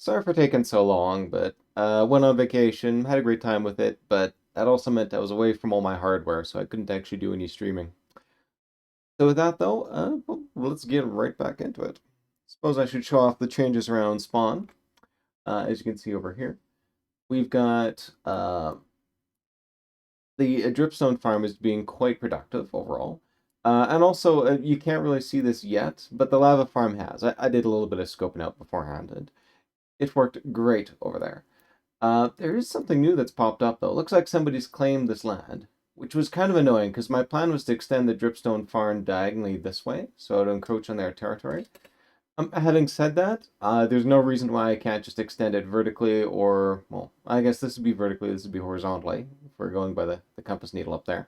Sorry for taking so long, but went on vacation, had a great time with it, but that also meant I was away from all my hardware, so I couldn't actually do any streaming. So with that though, well, let's get right back into it. Suppose I should show off the changes around spawn. As you can see over here, we've got the dripstone farm is being quite productive overall. And also, you can't really see this yet, but the lava farm has. I did a little bit of scoping out beforehand, and it worked great over there. There is something new that's popped up, though. Looks like somebody's claimed this land, which was kind of annoying because my plan was to extend the dripstone farm diagonally this way, so it would encroach on their territory. Having said that, there's no reason why I can't just extend it vertically, or, well, I guess this would be vertically, this would be horizontally, if we're going by the compass needle up there.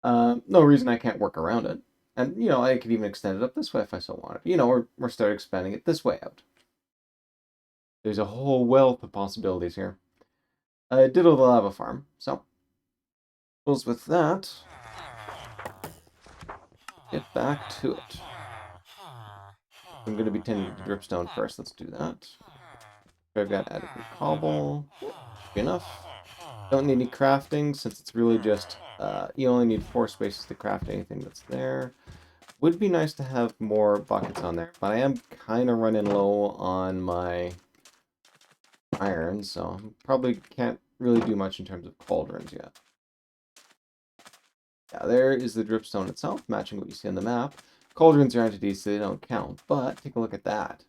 No reason I can't work around it. And, I could even extend it up this way if I so wanted, or start expanding it this way out. There's a whole wealth of possibilities here. Ditto the lava farm. So, suppose with that, get back to it. I'm going to be tending to dripstone first. Let's do that. I've got adequate cobble. Be enough. Don't need any crafting since it's really just, you only need 4 spaces to craft anything that's there. Would be nice to have more buckets on there, but I am kind of running low on my iron, so probably can't really do much in terms of cauldrons yet. Yeah, there is the dripstone itself, matching what you see on the map. Cauldrons are entities, so they don't count, but take a look at that.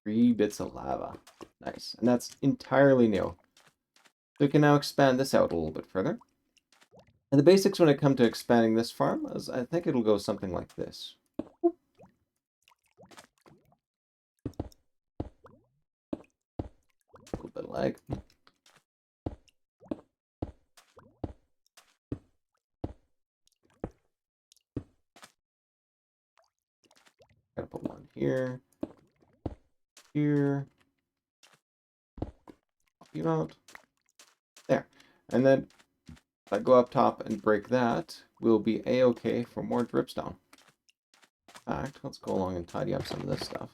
3 bits of lava. Nice. And that's entirely new. So we can now expand this out a little bit further. And the basics when it comes to expanding this farm is I think it'll go something like this. A little bit of lag. Gotta put one here. Here. Pop you out. There. And then if I go up top and break that, we'll be a-okay for more dripstone. In fact, let's go along and tidy up some of this stuff.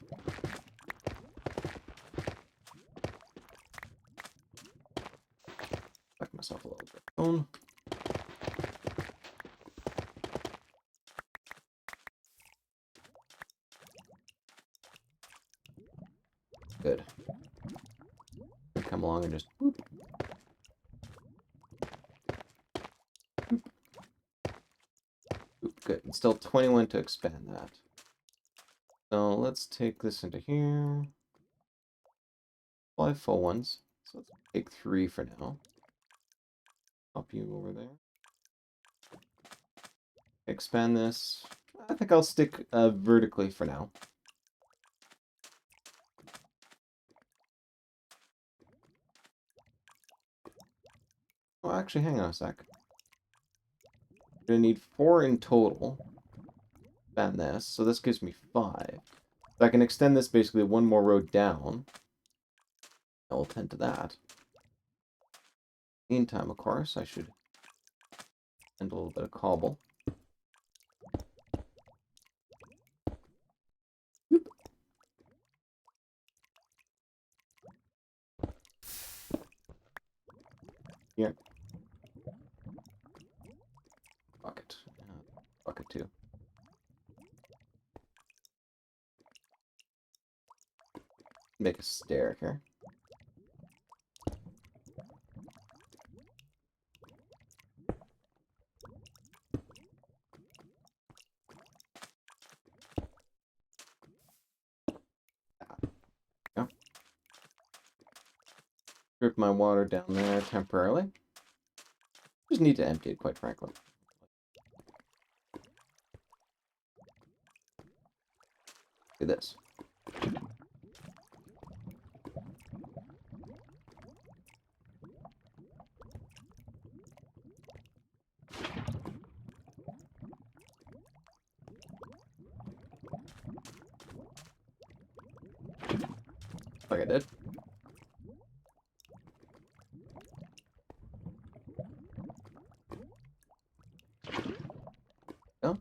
Back myself a little bit. Good. Come along and just boop. Boop. Boop. Good. And still 21 to expand that. So let's take this into here. 5 full ones. So let's take 3 for now. Pop you over there. Expand this. I think I'll stick vertically for now. Oh, actually, hang on a sec. I'm gonna need 4 in total. Expand this, so this gives me 5. So I can extend this basically one more row down. I will tend to that. Meantime, of course, I should add a little bit of cobble. Boop. Here. Bucket. Bucket 2. Make a stair here. Go. Drip my water down there temporarily. Just need to empty it, quite frankly. Do this. Like I did. Go.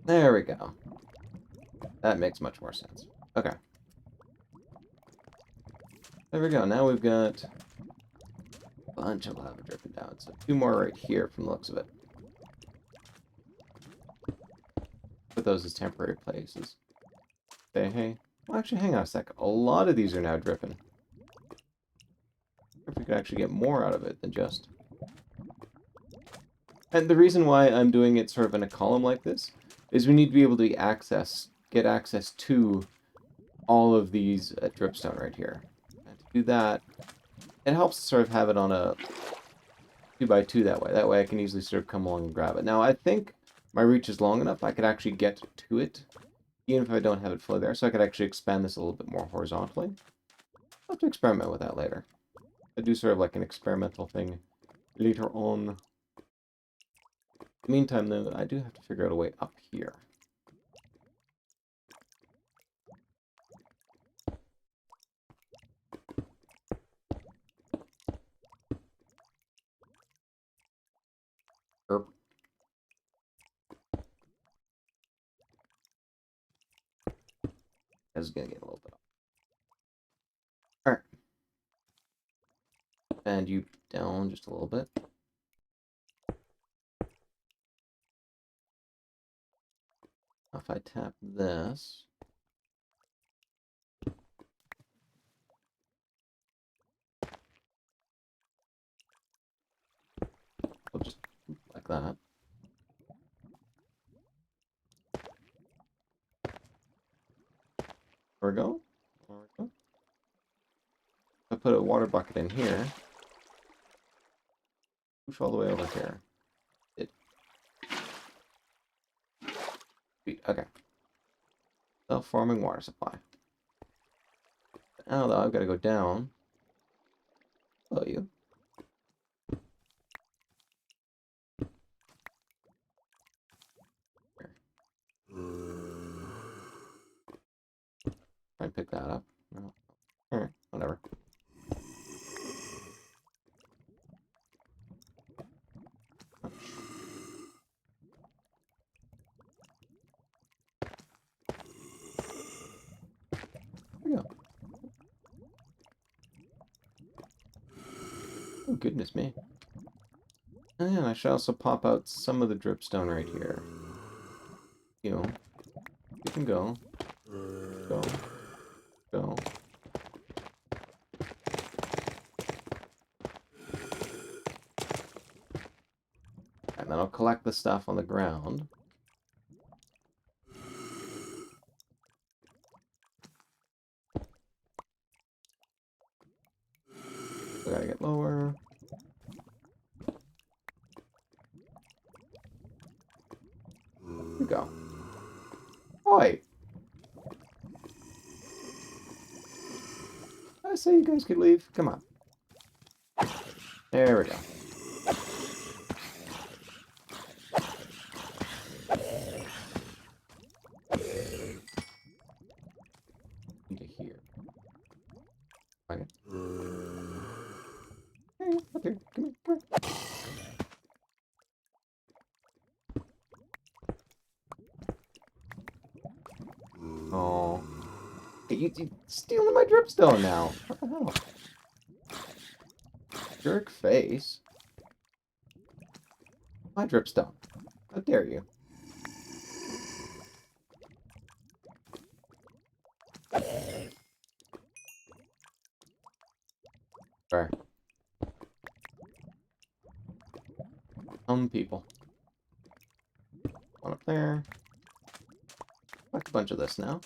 There we go. That makes much more sense. Okay. There we go. Now we've got a bunch of lava dripping down. So 2 more right here from the looks of it. Put those as temporary places. Hey. Well, actually, hang on a sec. A lot of these are now dripping. If we could actually get more out of it than just... And the reason why I'm doing it sort of in a column like this is we need to be able to get access to all of these dripstone right here. And to do that, it helps to sort of have it on a 2x2 that way. That way I can easily sort of come along and grab it. Now, I think my reach is long enough I could actually get to it, even if I don't have it fully there. So I could actually expand this a little bit more horizontally. I'll have to experiment with that later. I do sort of like an experimental thing later on. In the meantime, though, I do have to figure out a way up here. Erp. This is going to get a little bit up. Alright. And you down just a little bit. If I tap this... I'll just like that. There we go. There we go. If I put a water bucket in here, push all the way over here. Okay. Self-forming water supply. Now though, I've got to go down. Below you. Here. Try and pick that up. No. Alright, whatever. There we go. Oh, goodness me. And I should also pop out some of the dripstone right here. You know, you can go. Go. Go. And then I'll collect the stuff on the ground. We gotta get lower. There we go. Oi! I say you guys could leave. Come on. There we go. Into here. Okay. Hey, up here. Come here. Come here. Oh. Hey, you stealing my dripstone now. What the hell? Jerk face. My dripstone. How dare you? Sorry. People. One up there. Collect a bunch of this now.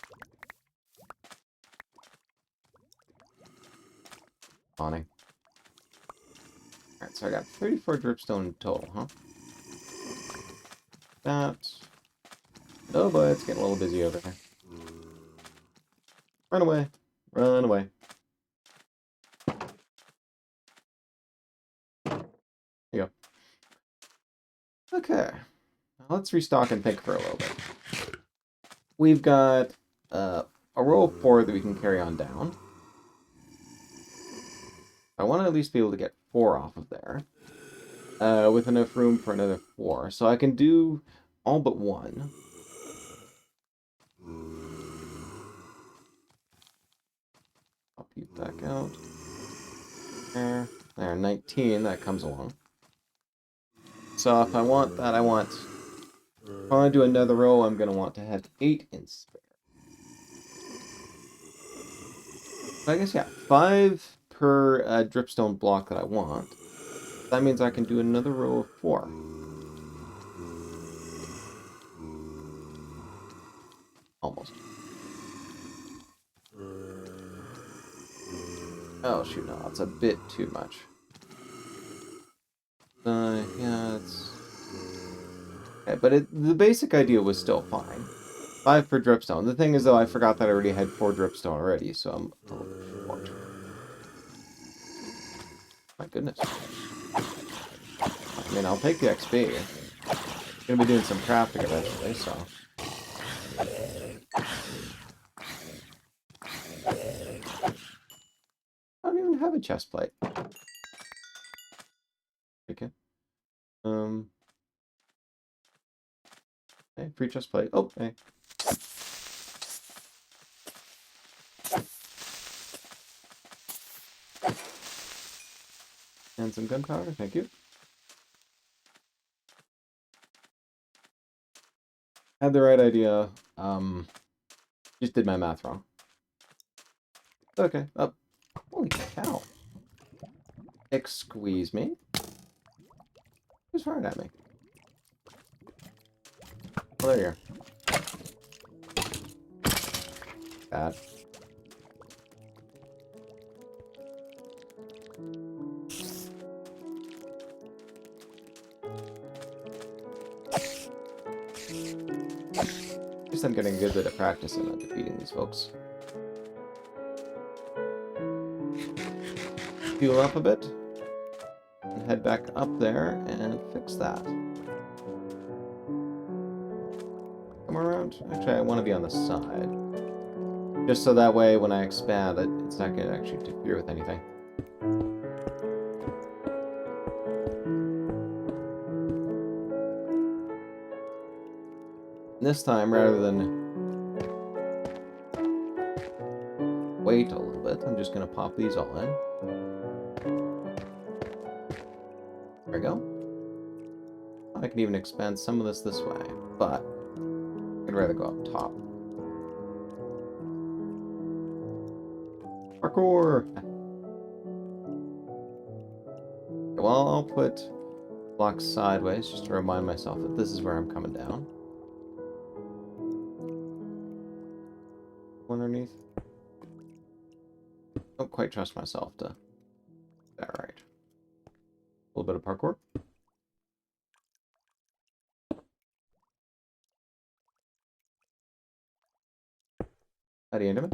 Awning. Alright, so I got 34 dripstone in total, huh? That. Oh boy, it's getting a little busy over here. Run away. Run away. There you go. Okay. Now let's restock and think for a little bit. We've got a row of 4 that we can carry on down. I want to at least be able to get 4 off of there. With enough room for another 4. So I can do all but 1. feet back out. There, 19, that comes along. So if I want that, if I want to do another row, I'm going to want to have 8 in spare. So I guess, yeah, 5 per dripstone block that I want. That means I can do another row of 4. Almost. Oh, shoot, no, that's a bit too much. Yeah, it's... Okay, but the basic idea was still fine. 5 per dripstone. The thing is, though, I forgot that I already had 4 dripstone already, so I'm a little short. My goodness. I mean, I'll take the XP. I'm gonna be doing some crafting eventually, so... I don't even have a chest plate. Okay. Okay, free chest plate. Oh, hey. And some gunpowder, thank you. Had the right idea. Just did my math wrong. Okay. Oh, holy cow. Excuse me. Who's firing at me? Oh, there you are. Bad. At least I'm getting a good bit of practice in defeating these folks. Fuel up a bit. And head back up there and fix that. Come around. Actually, I want to be on the side. Just so that way, when I expand, it's not going to actually interfere with anything. This time, rather than wait a little bit, I'm just going to pop these all in. There we go. I can even expand some of this way, but I'd rather go up top. Parkour! Well, I'll put blocks sideways just to remind myself that this is where I'm coming down. Underneath. Don't quite trust myself to... Alright. A little bit of parkour. At the end of it.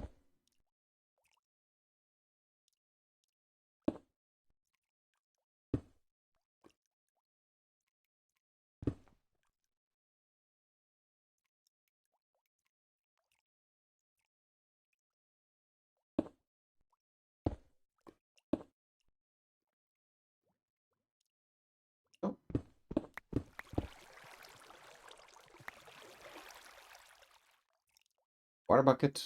Oh. Water bucket.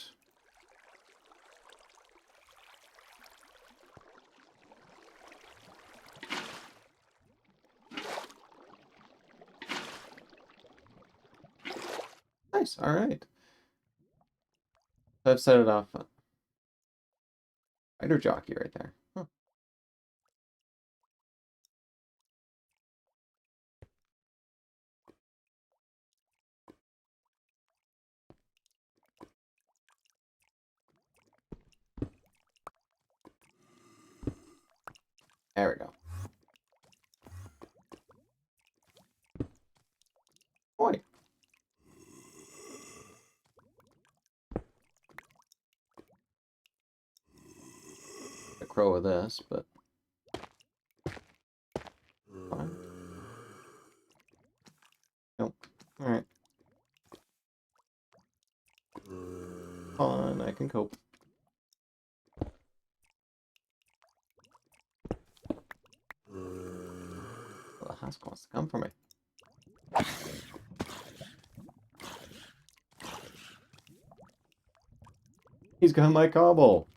Nice, alright. I've set it off. Rider jockey right there. Huh. There we go. Boy. A crow with this, but fine. Nope. Alright. Fine, I can cope. Well, the husk wants to come for me. He's got my cobble.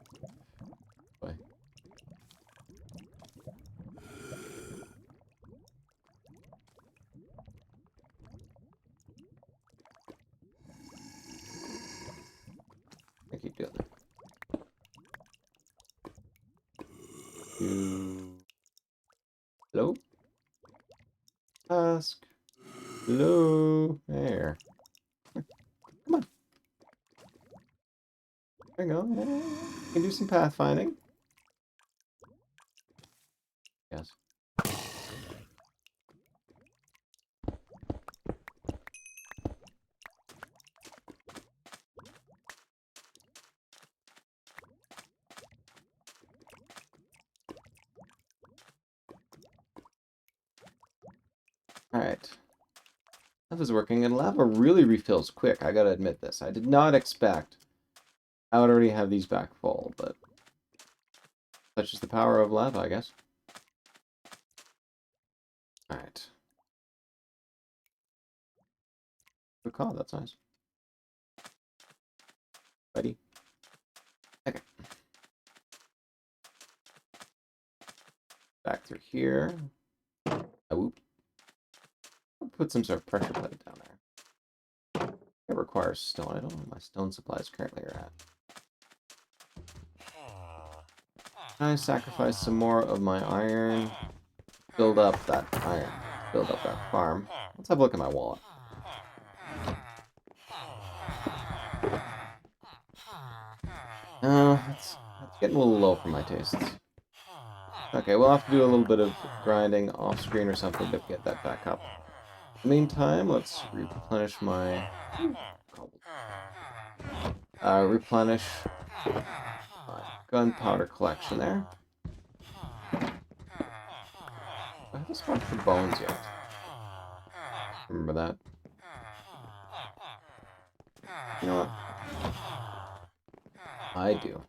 There we go. Yeah, you can do some pathfinding. Yes. Alright. Lava's working, and lava really refills quick, I gotta admit this. I did not expect I would already have these back full, but such is the power of lava, I guess. Alright. Good call, that's nice. Ready? Okay. Back through here. Oh, whoop. I'll put some sort of pressure plate down there. It requires stone. I don't know what my stone supplies currently are at. I sacrifice some more of my iron. Build up that iron. Build up that farm. Let's have a look at my wallet. It's getting a little low for my tastes. Okay, we'll have to do a little bit of grinding off screen or something to get that back up. In the meantime, let's replenish my replenish my gunpowder collection there. I haven't swapped for bones yet. Remember that? You know what? I do.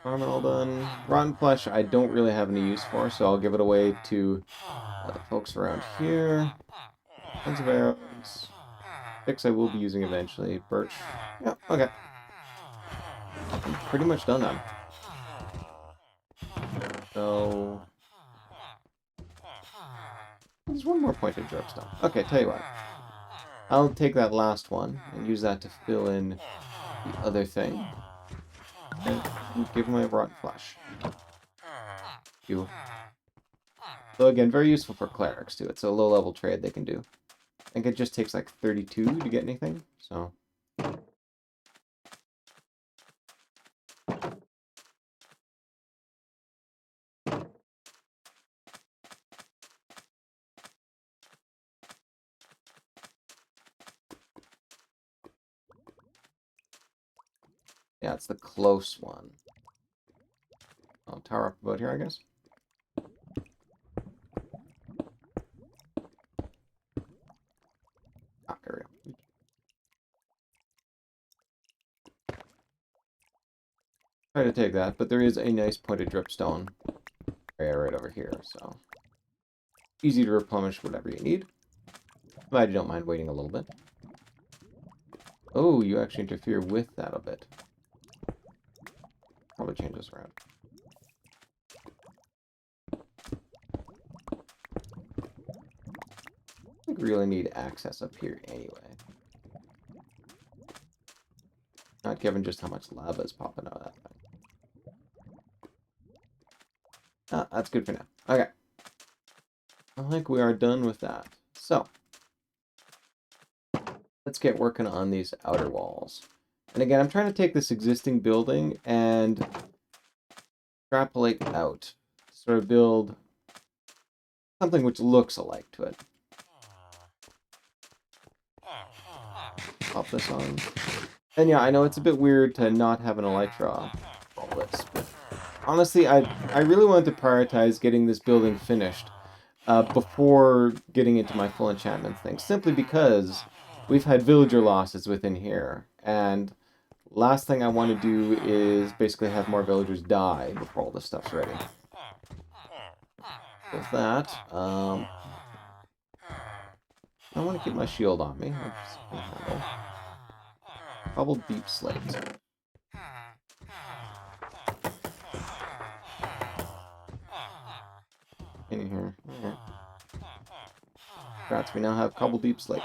Farming all done. Rotten flesh I don't really have any use for, so I'll give it away to the folks around here. Tons of arrows. Sticks I will be using eventually. Birch. Yeah, okay. I'm pretty much done now. So... there's one more pointed dripstone. Okay, tell you what. I'll take that last one and use that to fill in the other thing. And give my rotten flesh. You. So again, very useful for clerics too. It's a low-level trade they can do. I think it just takes like 32 to get anything, so... yeah, it's the close one. I'll tower up about here, I guess. Ah, there we go. Try to take that, but there is a nice pointed dripstone area right over here, so... easy to replenish whatever you need. But I don't mind waiting a little bit. Oh, you actually interfere with that a bit. Probably change this around. I think we really need access up here anyway. Not given just how much lava is popping out of that thing. Ah, that's good for now. Okay. I think we are done with that. So, let's get working on these outer walls. And again, I'm trying to take this existing building and extrapolate out. Sort of build something which looks alike to it. Pop this on. And yeah, I know it's a bit weird to not have an elytra all this, but honestly, I really wanted to prioritize getting this building finished before getting into my full enchantment thing, simply because we've had villager losses within here, and last thing I want to do is basically have more villagers die before all this stuff's ready. With that, I want to keep my shield on me. Cobbled deep slate. In here. Alright. Congrats, we now have cobbled deep slate.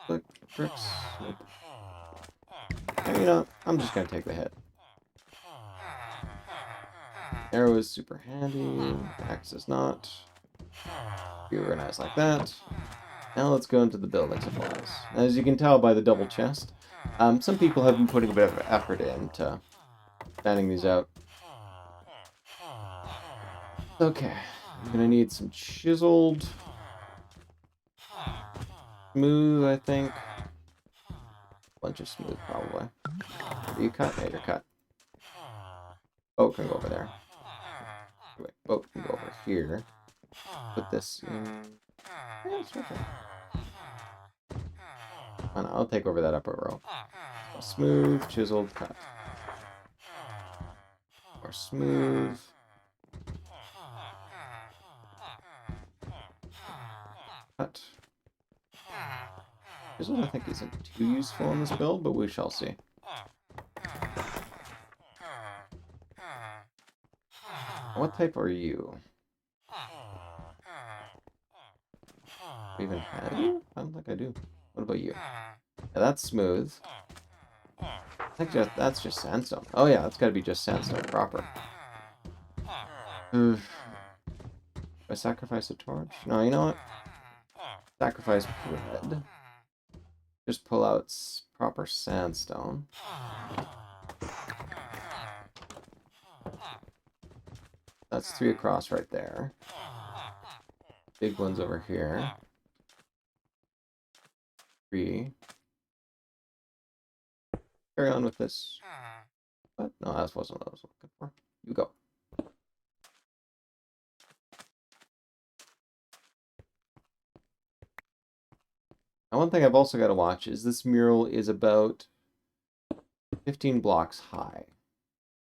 Click, bricks. Nope. And you know, I'm just gonna take the hit. Arrow is super handy. Axe is not. Reorganize like that. Now let's go into the building supplies. As you can tell by the double chest, some people have been putting a bit of effort into planning these out. Okay, I'm gonna need some chiseled, smooth, I think. Bunch of smooth, probably. Are you cut? Yeah, you're cut. Boat can go over there. Wait, boat can go over here. Put this in. Yeah, it's right there. Oh, no, I'll take over that upper row. So smooth, chiseled, cut. Or smooth. Cut. Chiseled, I think, isn't too useful in this build, but we shall see. What type are you? Do I even have you? I don't think I do. What about you? Yeah, that's smooth. I think that's just sandstone. Oh yeah, that's gotta be just sandstone proper. Do I sacrifice a torch? No, you know what? Sacrifice bread. Just pull out proper sandstone. That's 3 across right there. Big ones over here. 3. Carry on with this. What? No, that wasn't what I was looking for. You go. Now, one thing I've also got to watch is this mural is about 15 blocks high.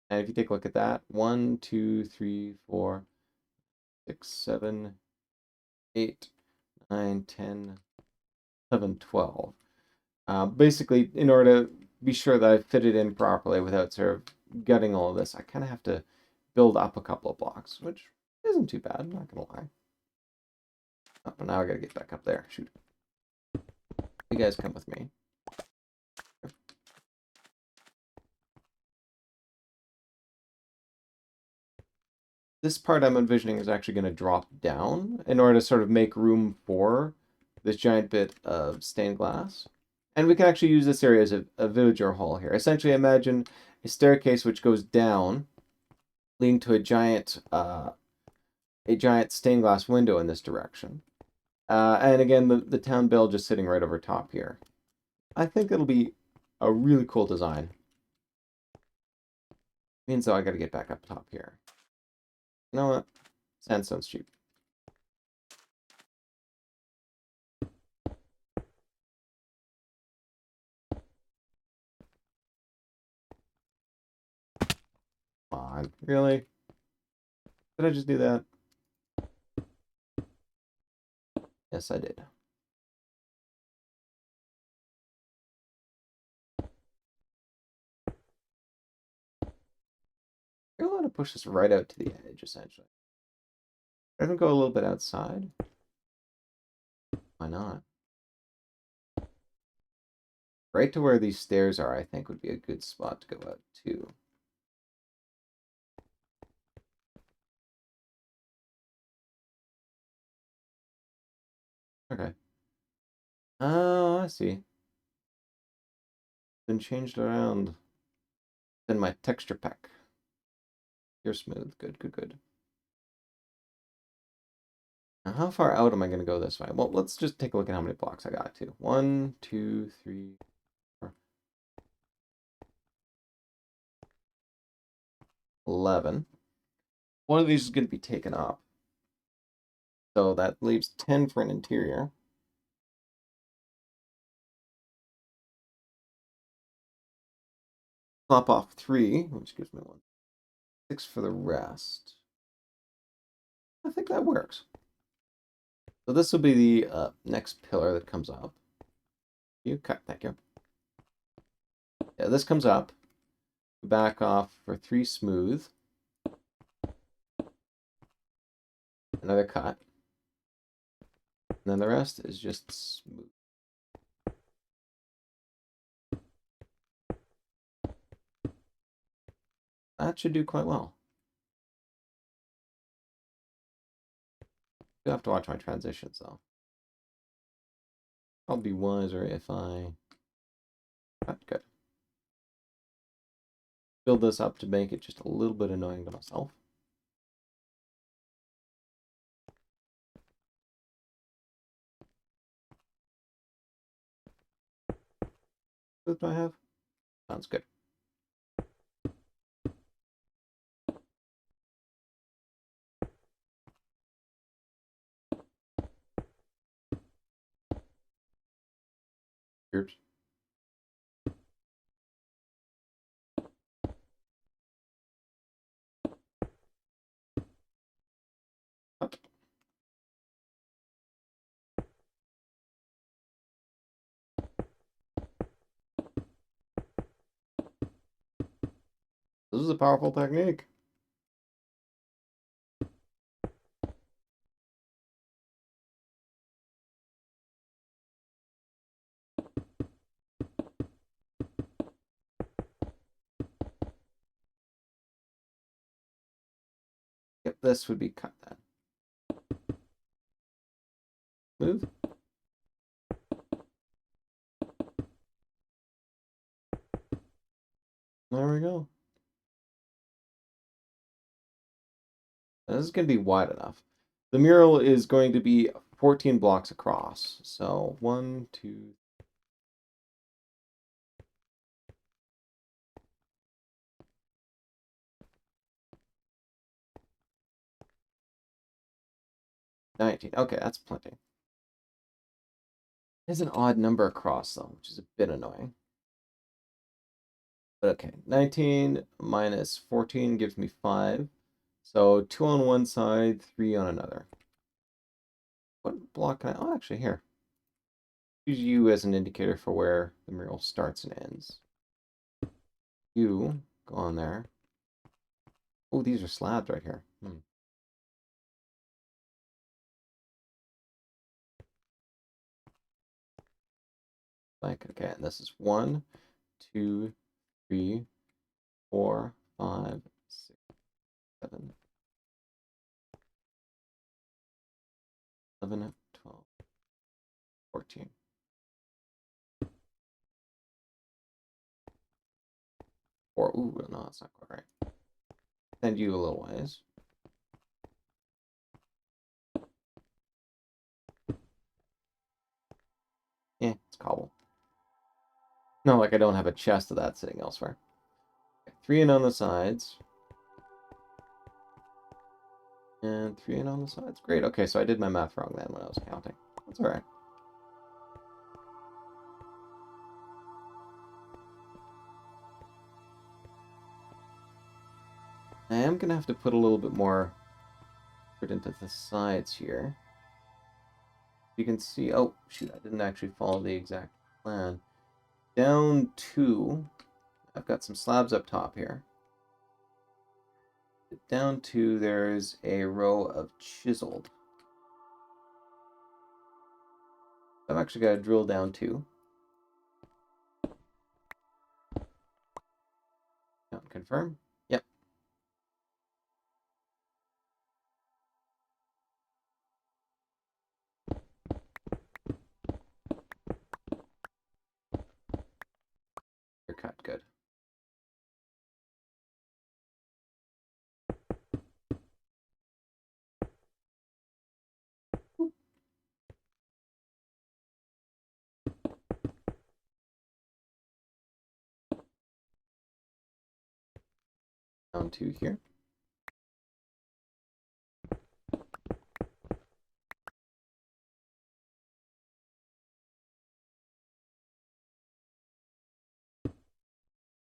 And if you take a look at that, 1, 2, 3, 4, 6, 7, 8, 9, 10, 11, 12. Basically, in order to be sure that I fit it in properly without sort of gutting all of this, I kind of have to build up a couple of blocks, which isn't too bad, not gonna lie. Oh, but now I gotta get back up there. Shoot. You guys come with me. This part I'm envisioning is actually going to drop down in order to sort of make room for this giant bit of stained glass. And we can actually use this area as a villager hall here. Essentially, imagine a staircase which goes down, leading to a giant stained glass window in this direction. And again, the town bell just sitting right over top here. I think it'll be a really cool design. Means though I got to get back up top here. You know what? Sandstone's cheap. Come on, really? Did I just do that? Yes, I did. You're allowed to push this right out to the edge, essentially. I can go a little bit outside. Why not? Right to where these stairs are, I think, would be a good spot to go out to. Okay. Oh, I see. Been changed around in my texture pack. You're smooth. Good, good, good. Now, how far out am I going to go this way? Well, let's just take a look at how many blocks I got to. 1, 2, 3, 4, 11. One of these is going to be taken up. So that leaves 10 for an interior. Pop off 3, which gives me 1. 6 for the rest. I think that works. So this will be the next pillar that comes up. You cut, thank you. Yeah, this comes up. Back off for 3 smooth. Another cut. And then the rest is just smooth. That should do quite well. I have to watch my transitions though. I'll be wiser if I... Good. Build this up to make it just a little bit annoying to myself. What do I have? Sounds good. Here's up. This is a powerful technique. Yep, this would be cut then. Move. There we go. Now, this is going to be wide enough. The mural is going to be 14 blocks across. So 1, 2, 19. Okay, that's plenty. It's an odd number across though, which is a bit annoying. But okay, 19 minus 14 gives me 5. So 2 on one side, 3 on another. What block can I... Oh, actually, here. Use U as an indicator for where the mural starts and ends. U, go on there. Oh, these are slabs right here. Like, okay, and this is 1, 2, 3, 4, 5, 6, 7, 11, 12, 14. Or, ooh, no, that's not quite right. Send you a little ways. It's cobble. No, like I don't have a chest of that sitting elsewhere. Okay, 3 in on the sides. And 3 in on the sides. Great. Okay, so I did my math wrong then when I was counting. That's alright. I am going to have to put a little bit more effort into the sides here. You can see... Oh, shoot, I didn't actually follow the exact plan. Down 2... I've got some slabs up top here. Down 2, there's a row of chiseled. I've actually got to drill down 2. Confirm. Yep. You're cut. Good. Down 2 here.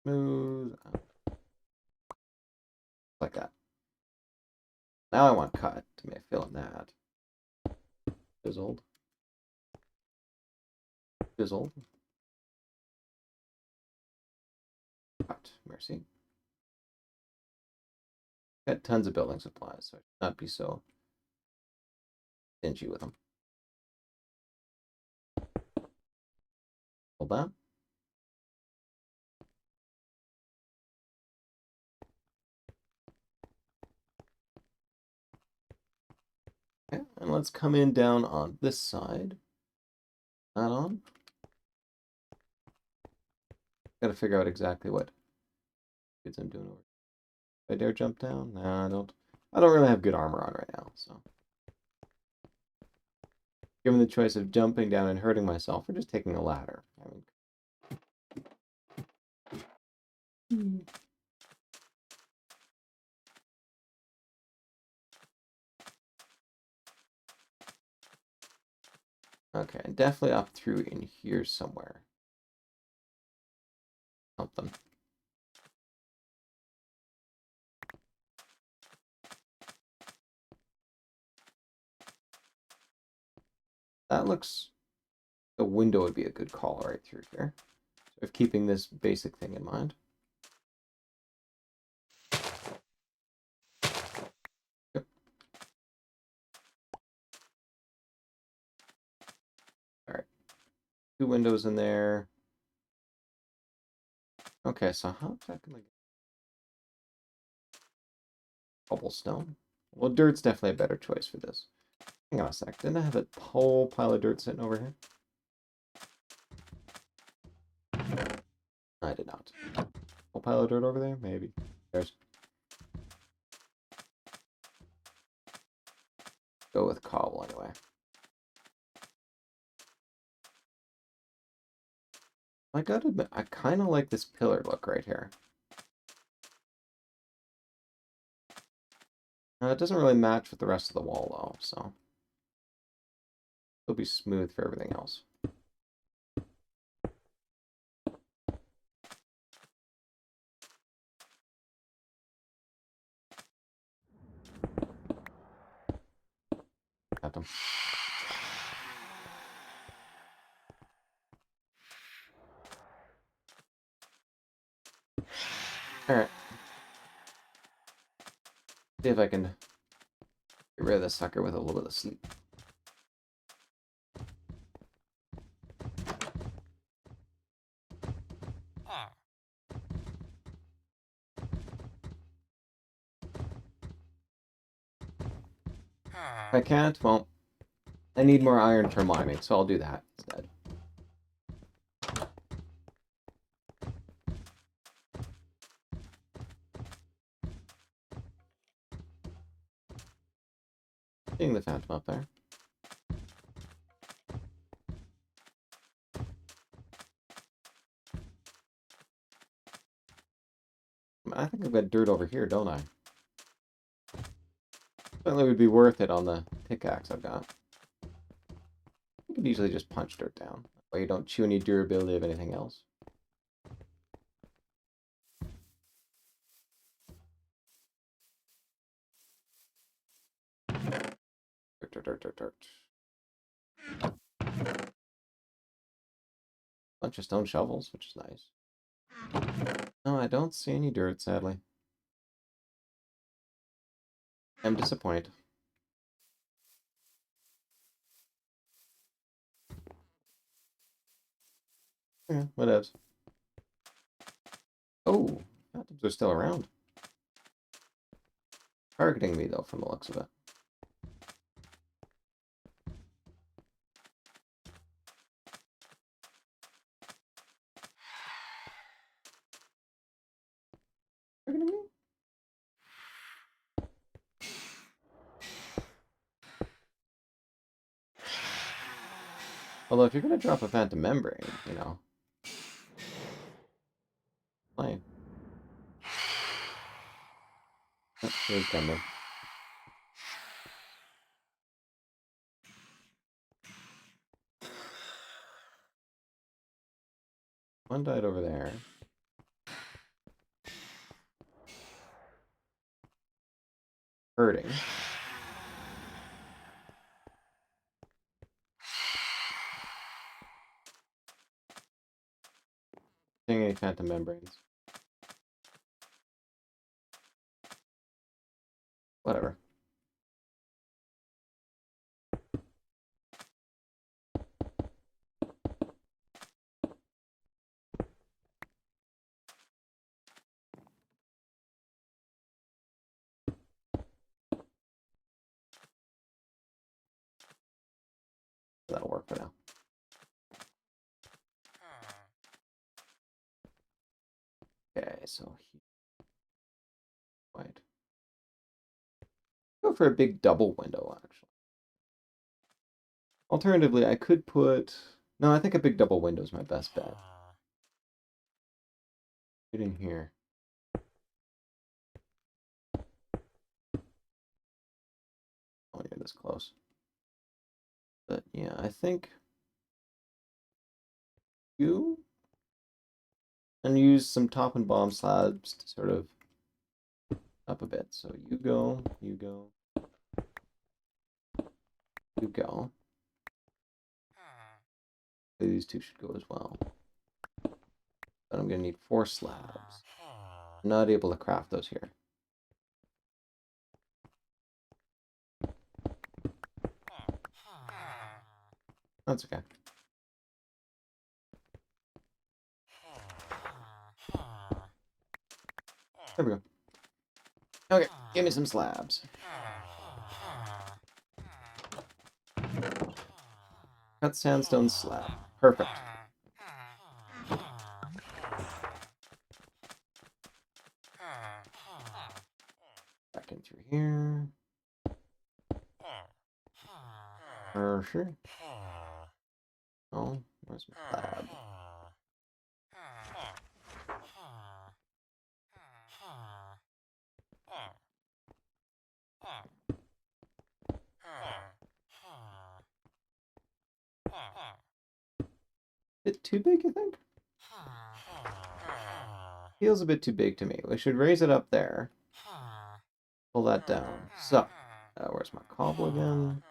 Smooth out. Like that. Now I want cut to make feeling that. Fizzled. Fizzled. Cut. Mercy. Got tons of building supplies, so I should not be so stingy with them. Hold on. Okay, and let's come in down on this side. That on. Gotta figure out exactly what kids I'm doing over. I dare jump down? Nah, I don't. I don't really have good armor on right now, so. Given the choice of jumping down and hurting myself, or just taking a ladder. Okay, definitely up through in here somewhere. Something. That looks... The window would be a good call right through here. Of keeping this basic thing in mind. Yep. Alright. 2 windows in there. Okay, so how exactly get cobblestone? Well, dirt's definitely a better choice for this. Hang on a sec. Didn't I have a whole pile of dirt sitting over here? I did not. Whole pile of dirt over there? Maybe. There's. Go with cobble anyway. I gotta admit, I kind of like this pillar look right here. It doesn't really match with the rest of the wall though, so it'll be smooth for everything else. Got them. Alright. See if I can get rid of this sucker with a little bit of sleep. If I can't, well, I need more iron for mining, so I'll do that instead. Seeing the phantom up there. I think I've got dirt over here, don't I? Certainly would be worth it on the pickaxe I've got. You could easily just punch dirt down. That way you don't chew any durability of anything else. Dirt, dirt, dirt, dirt, dirt. Bunch of stone shovels, which is nice. No, I don't see any dirt, sadly. I'm disappointed. Yeah, whatevs. Oh, phantoms are still around. Targeting me, though, from the looks of it. Targeting me? Although, if you're going to drop a phantom membrane, you know. Fine. Oh, here's Gumbo. One died over there. Hurting. Seeing any phantom membranes. Whatever. That'll work for now. Okay, so here. Wait. Go for a big double window, actually. Alternatively, I could put... No, I think a big double window is my best bet. Get in here. Oh, you're this close. But yeah, I think you and use some top and bottom slabs to sort of up a bit. So you go, you go, you go. These two should go as well. But I'm gonna need 4 slabs. I'm not able to craft those here. That's okay. There we go. Okay, give me some slabs. Cut sandstone slab. Perfect. Back in through here. Sure. Oh, where's my slab? Bit too big, you think? Feels a bit too big to me. We should raise it up there. Pull that down. So, where's my cobble again?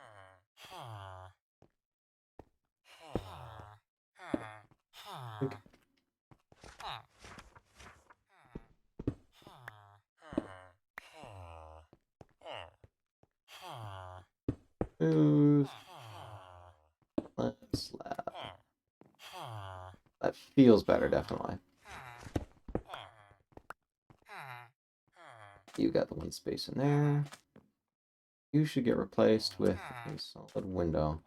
Okay. Smooth. Slab. That feels better, definitely. You got the one space in there. You should get replaced with a solid window.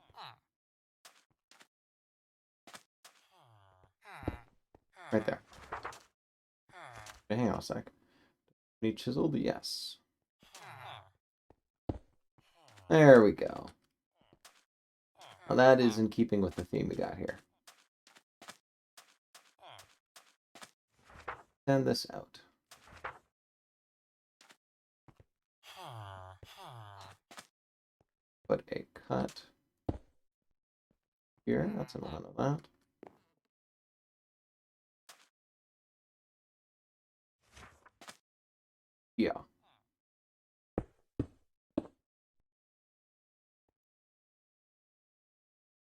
Right there. Okay, hang on a sec. Need chiseled? Yes. There we go. Now that is in keeping with the theme we got here. Send this out. Put a cut here. That's enough of that. Yeah.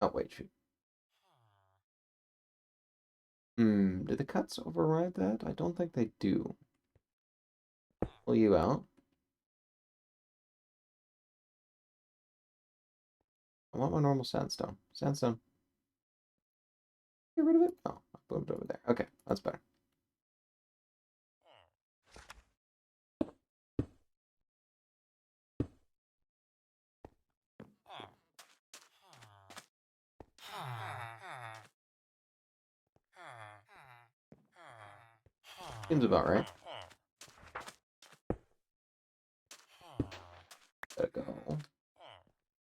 Oh, wait, shoot. Do the cuts override that? I don't think they do. Pull you out. I want my normal sandstone. Sandstone. Get rid of it? Oh, I put it over there. Okay, that's better. Seems about right. Gotta go.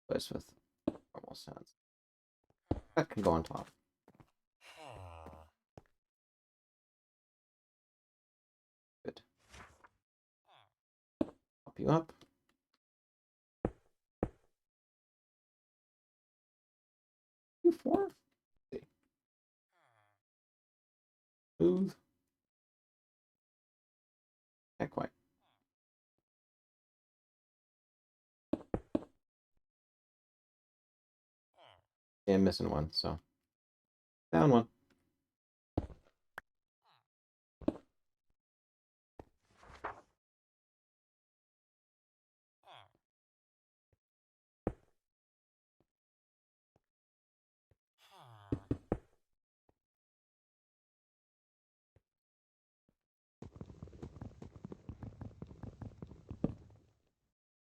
Place with normal sands. That can go on top. Good. Pop you up. You 4? Smooth. Not quite. Yeah, I'm missing one, so. Down one.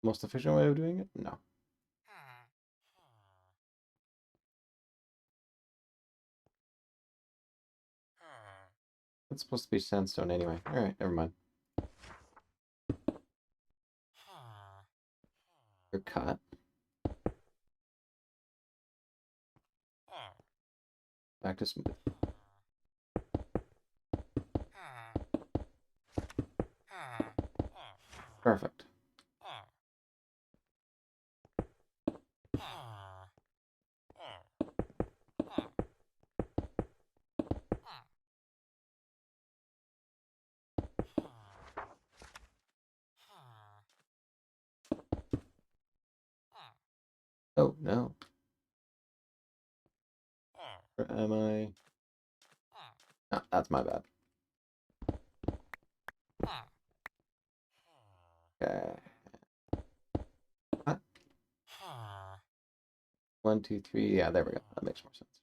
Most efficient way of doing it? No. It's supposed to be sandstone anyway. Alright, never mind. You're cut. Back to smooth. Perfect. Oh, no. Where am I? Oh, that's my bad. Okay. Cut. 1, 2, 3. Yeah, there we go. That makes more sense.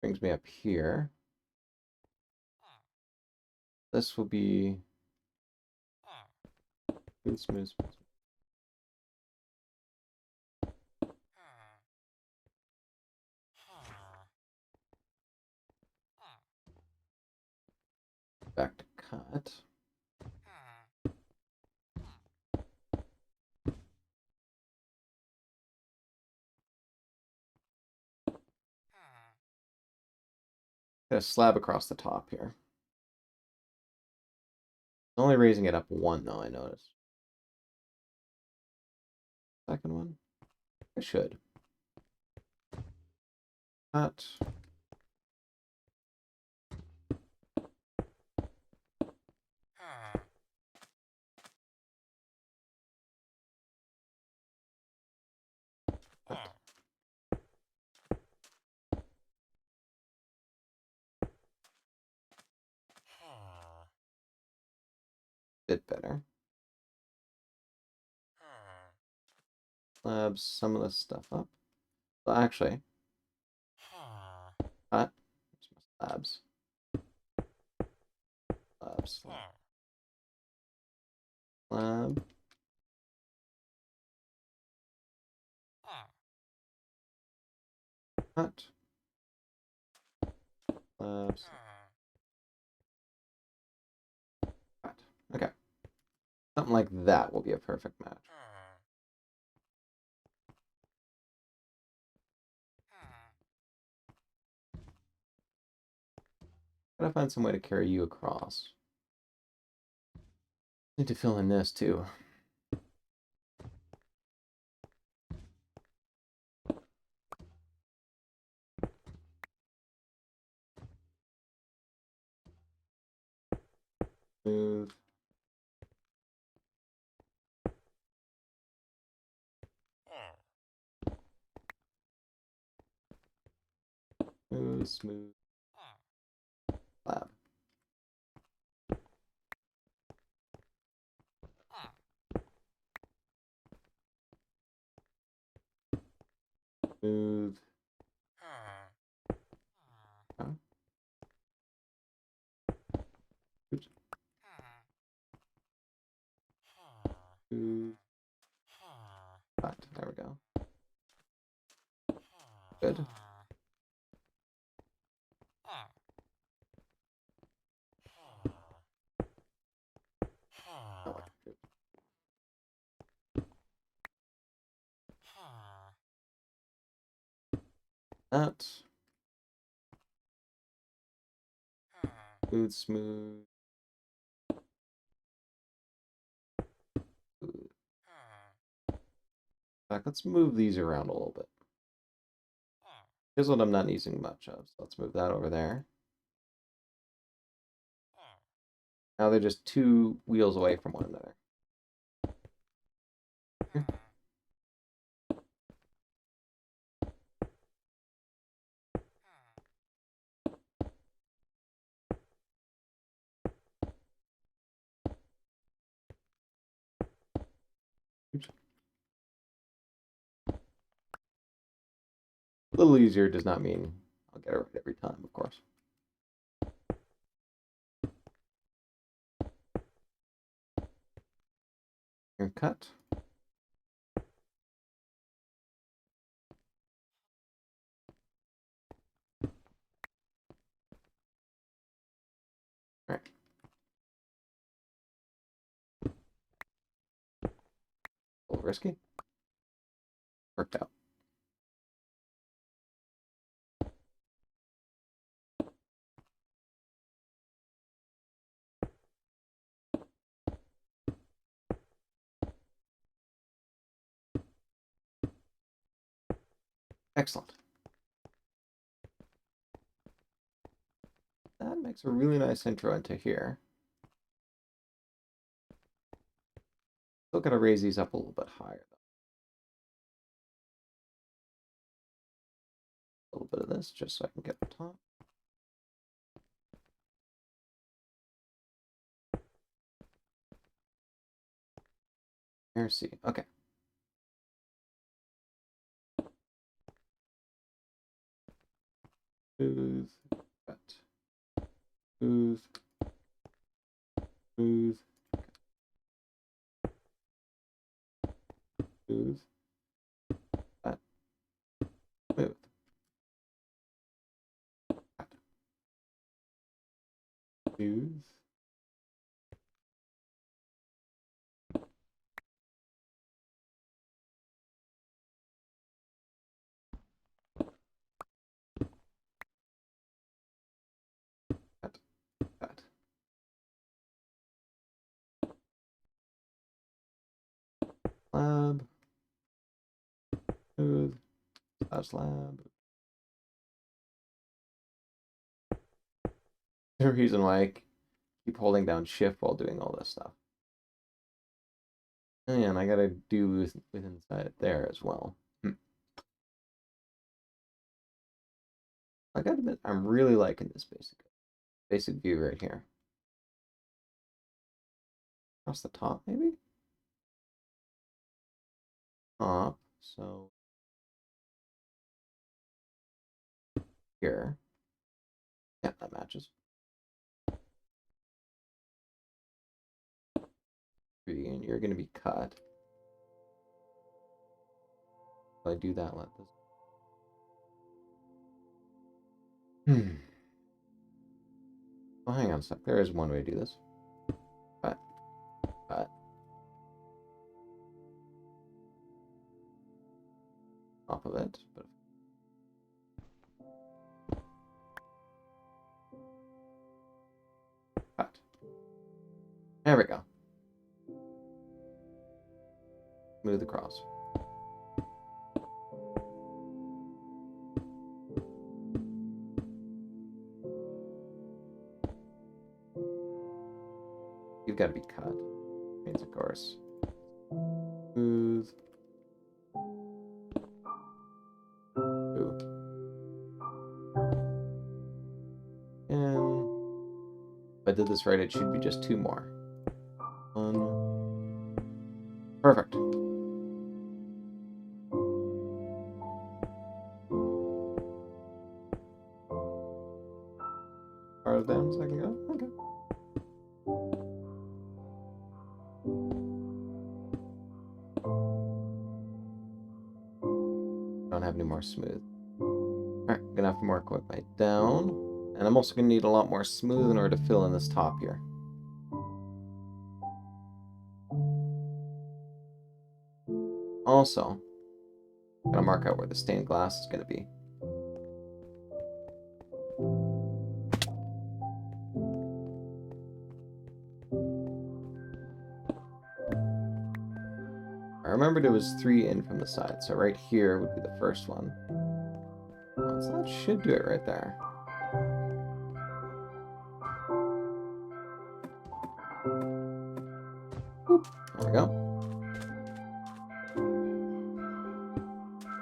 Brings me up here. This will be smooth, smooth, smooth. Back to cut. Got a slab across the top here. Only raising it up 1 though, I noticed. Second one? I should. Cut. Cut. Bit better. Slab some of this stuff up. Well, actually, cut. Slabs. Slabs. Slab. Cut. Slabs. Cut. Okay. Something like that will be a perfect match. Gotta find some way to carry you across. Need to fill in this too. Smooth. Smooth, smooth. Slab. Smooth. Huh? Oops. Smooth. Cut. There we go. Good. Oh, good. That. Smooth, smooth. Smooth. Back. Let's move these around a little bit. Here's what I'm not using much of. So let's move that over there. Now they're just 2 wheels away from one another. Here. Oops. A little easier does not mean I'll get it right every time, of course. And cut. risky. Worked out. Excellent. That makes a really nice intro into here. Still gotta raise these up a little bit higher, though. A little bit of this, just so I can get the top. Mercy. Okay. Smooth. Cut. Smooth. Smooth. Smooth. Cut. Smooth. Cut. Smooth. Cut. Cut. Slab. Smooth. Slab. The reason why I keep holding down shift while doing all this stuff. And I gotta do with inside there as well. I gotta admit, I'm really liking this basic view right here. Across the top, maybe? Top, so here. Yeah, that matches. 3, and you're gonna be cut. If I do that, let this. Oh, hang on a sec. There is one way to do this. Cut. Cut. Off of it. But cut. There we go. Smooth across. You've got to be cut. Means, of course. Smooth. Ooh. And if I did this right, it should be just 2 more. 1. Perfect. Far down so I can go? Okay. Don't have any more smooth. Alright, I'm gonna have to work with my down. And I'm also gonna need a lot more smooth in order to fill in this top here. Also, I'm gonna mark out where the stained glass is gonna be. I remembered it was 3 in from the side, so right here would be the first one. So that should do it right there. Boop. There we go.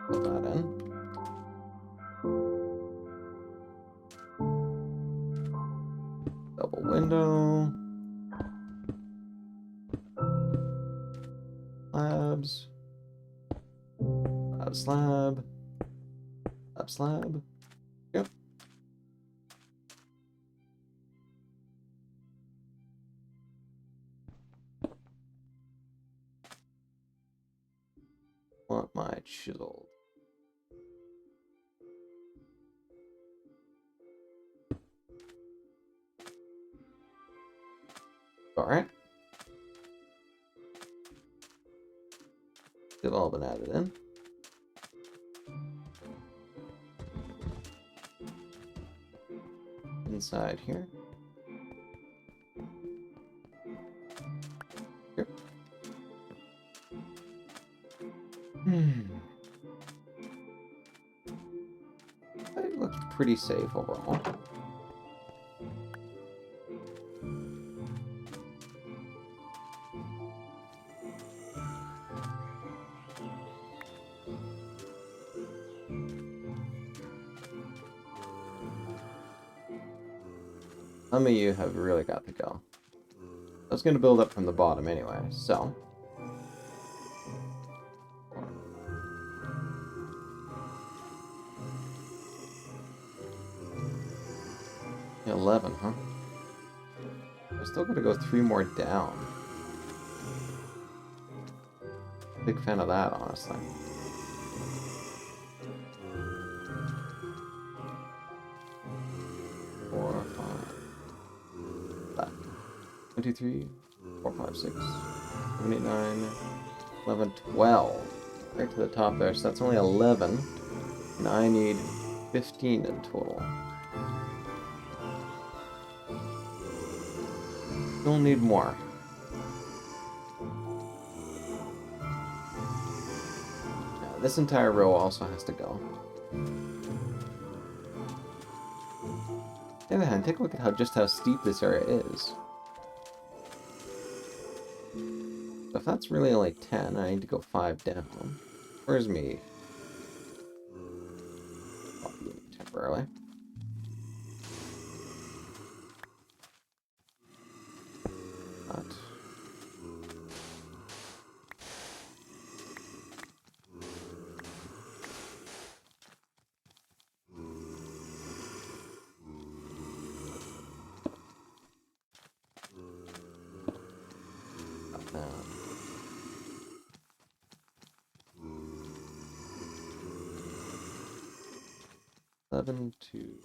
Put that in. Double window. Slabs. Slab. Slab. Yep. Want my chisel. All right. They've all been added in. Inside here. Here. It looks pretty safe overall. Some of you have really got to go. I was going to build up from the bottom anyway, so. 11, huh? I still got to go 3 more down. Big fan of that, honestly. Four, 5. 1, 2, 3, 4, 5, 6, 7, 8, 9, 11, 12. Right to the top there, so that's only 11. And I need 15 in total. Still need more. Now, this entire row also has to go. On the other hand, take a look at just how steep this area is. So if that's really only 10, I need to go 5 down. Where's me? Temporarily. Not. Not that. 11, 2.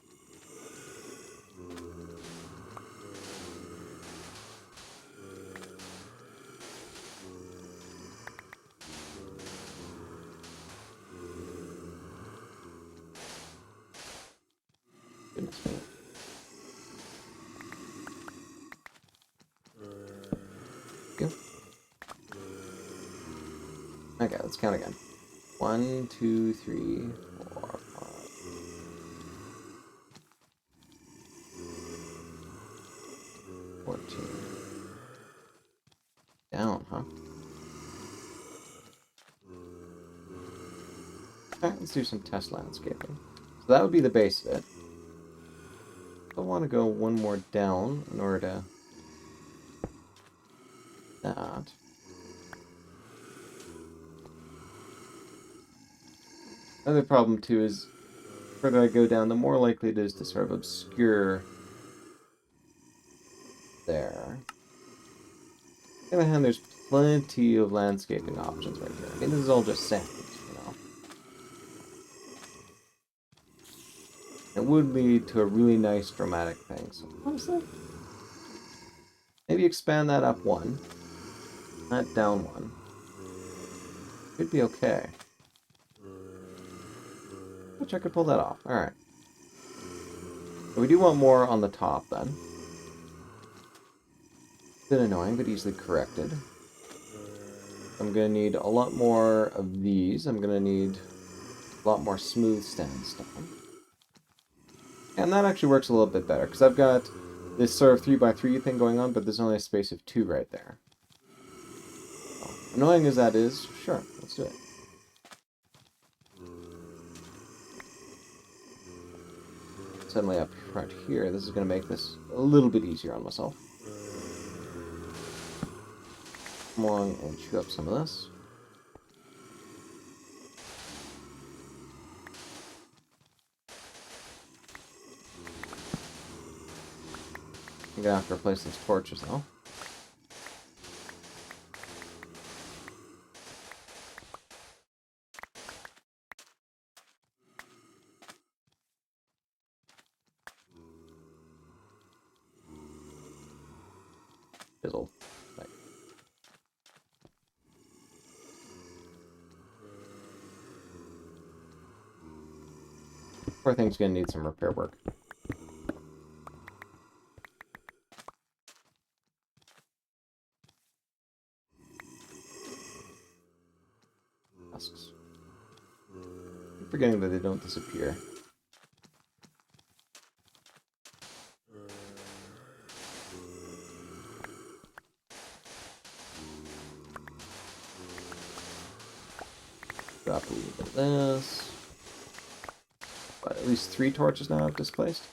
Goodness me. Go. Okay, let's count again. 1, 2, 3, 4, 5. 14. Down, huh? Okay, let's do some test landscaping. So that would be the base of it. I want to go 1 more down in order to that. Another problem too is the further I go down, the more likely it is to sort of obscure there. On the other hand, there's plenty of landscaping options right here. I mean, this is all just sand, you know. It would lead to a really nice dramatic thing. So honestly, maybe expand that up 1, not down 1. Could be okay. Which I could pull that off. Alright. So we do want more on the top then. Bit annoying, but easily corrected. I'm going to need a lot more of these. I'm going to need a lot more smooth sandstone. And that actually works a little bit better, because I've got this sort of 3x3 thing going on, but there's only a space of 2 right there. So, annoying as that is, sure, let's do it. Suddenly up front here, this is going to make this a little bit easier on myself. Come along and chew up some of this. I'm going to have to replace these torches though. Fizzled. Right. Poor thing's gonna need some repair work. Husks. I'm forgetting that they don't disappear. Drop a little bit of this. But at least 3 torches now I've displaced.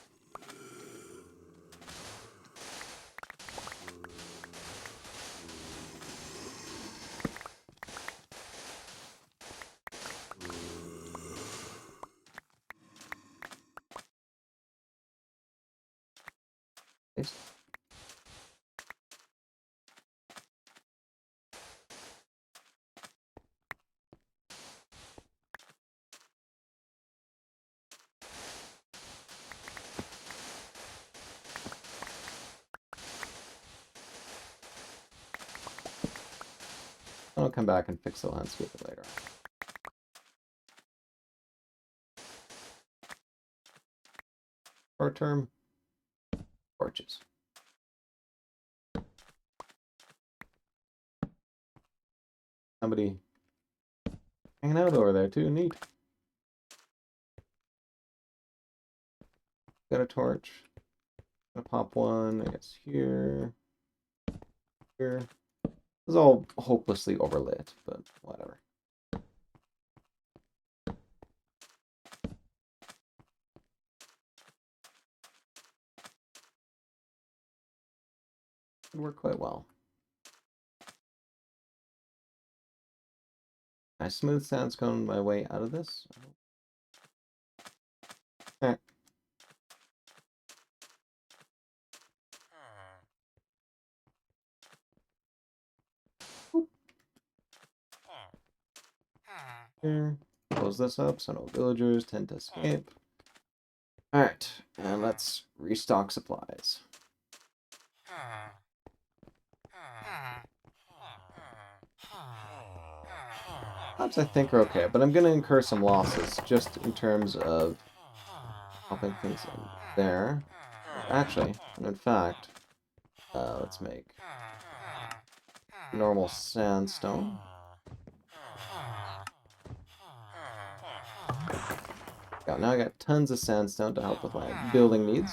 I'll come back and fix the landscape later. Short term, torches. Somebody hanging out over there too, neat. Got a torch. Gonna pop one, I guess here. Here. This is all hopelessly overlit, but whatever. It worked quite well. I smooth sandstone my way out of this. Alright. Here. Close this up so no villagers tend to escape. Alright, and let's restock supplies. Odds I think are okay, but I'm going to incur some losses just in terms of popping things in there. Actually, and in fact, let's make normal sandstone. Yeah, now I got tons of sandstone to help with my building needs.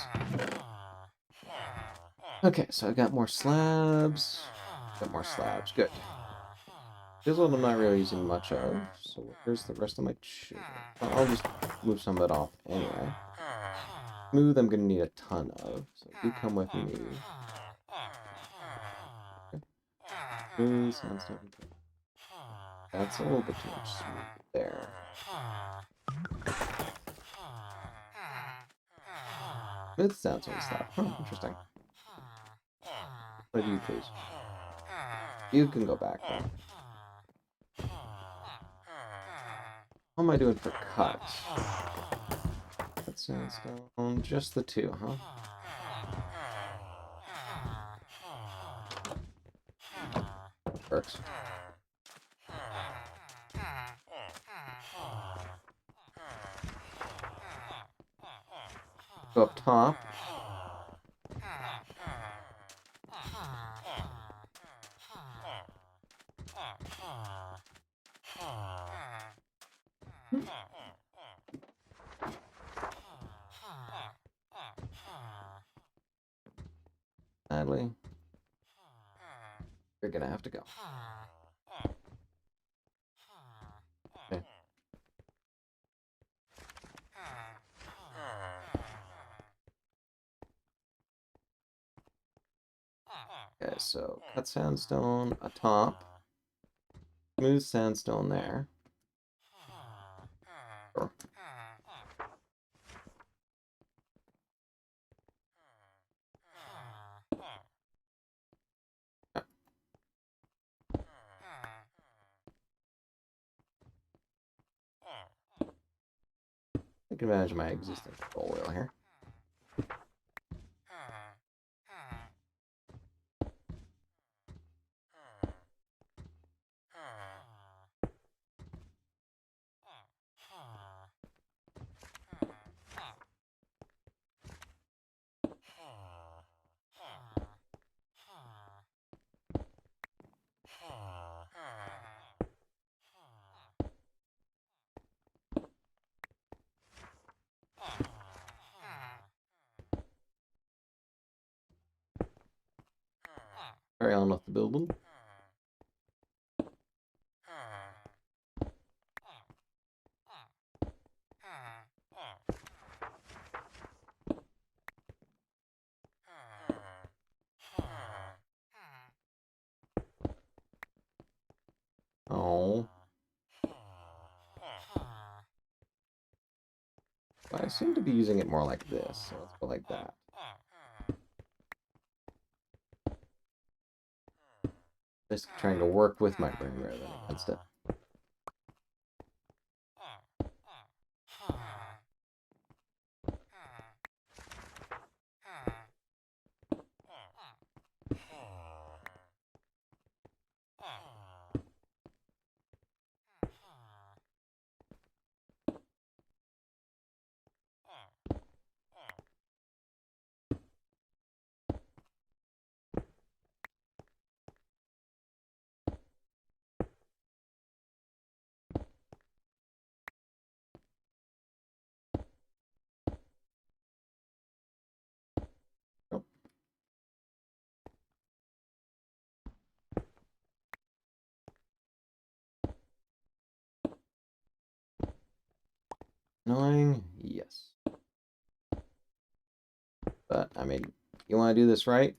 Okay, so I got more slabs. Got more slabs, good. Here's what I'm not really using much of. So where's the rest of my I'll just move some of it off anyway. Smooth I'm gonna need a ton of, so do come with me. Smooth sandstone. That's a little bit too much smooth there. Smooth sandstone slab. Huh, interesting. What do you please? You can go back though. How am I doing for cuts? Cut sandstone, just the 2, huh? Works. Go up top. Sadly, you're gonna have to go. Okay. Okay, so cut sandstone atop. Smooth sandstone there. Sure. Take advantage of my existing control wheel here. Carry on with the building. Oh. I seem to be using it more like this, so let's go like that. Just trying to work with my brain rather than against it. Nope. Annoying? Yes. But, I mean, you want to do this right?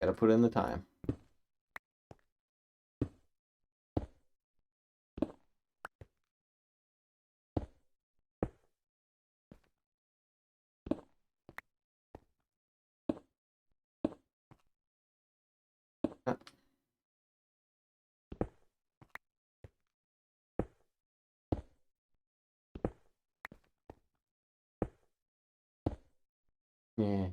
Gotta put in the time. Yeah.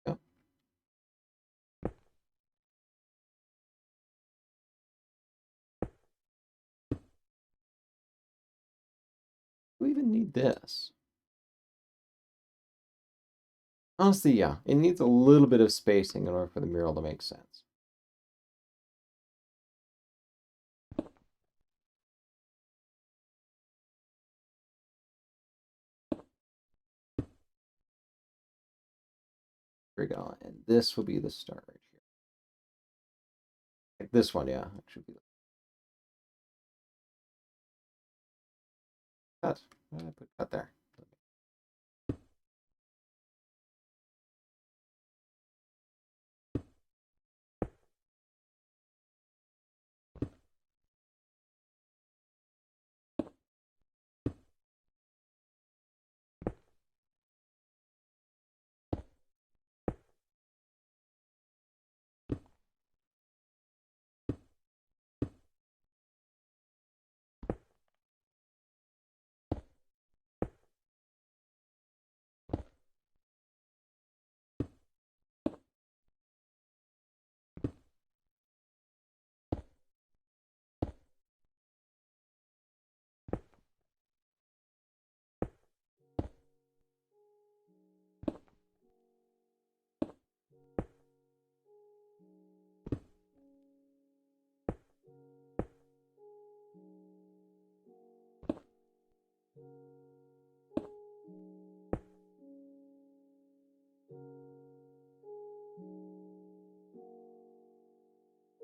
Yep. Do we even need this? Honestly, yeah. It needs a little bit of spacing in order for the mural to make sense. Here we go. And this will be the start right here. Like this one, yeah. It should be cut. I put cut there.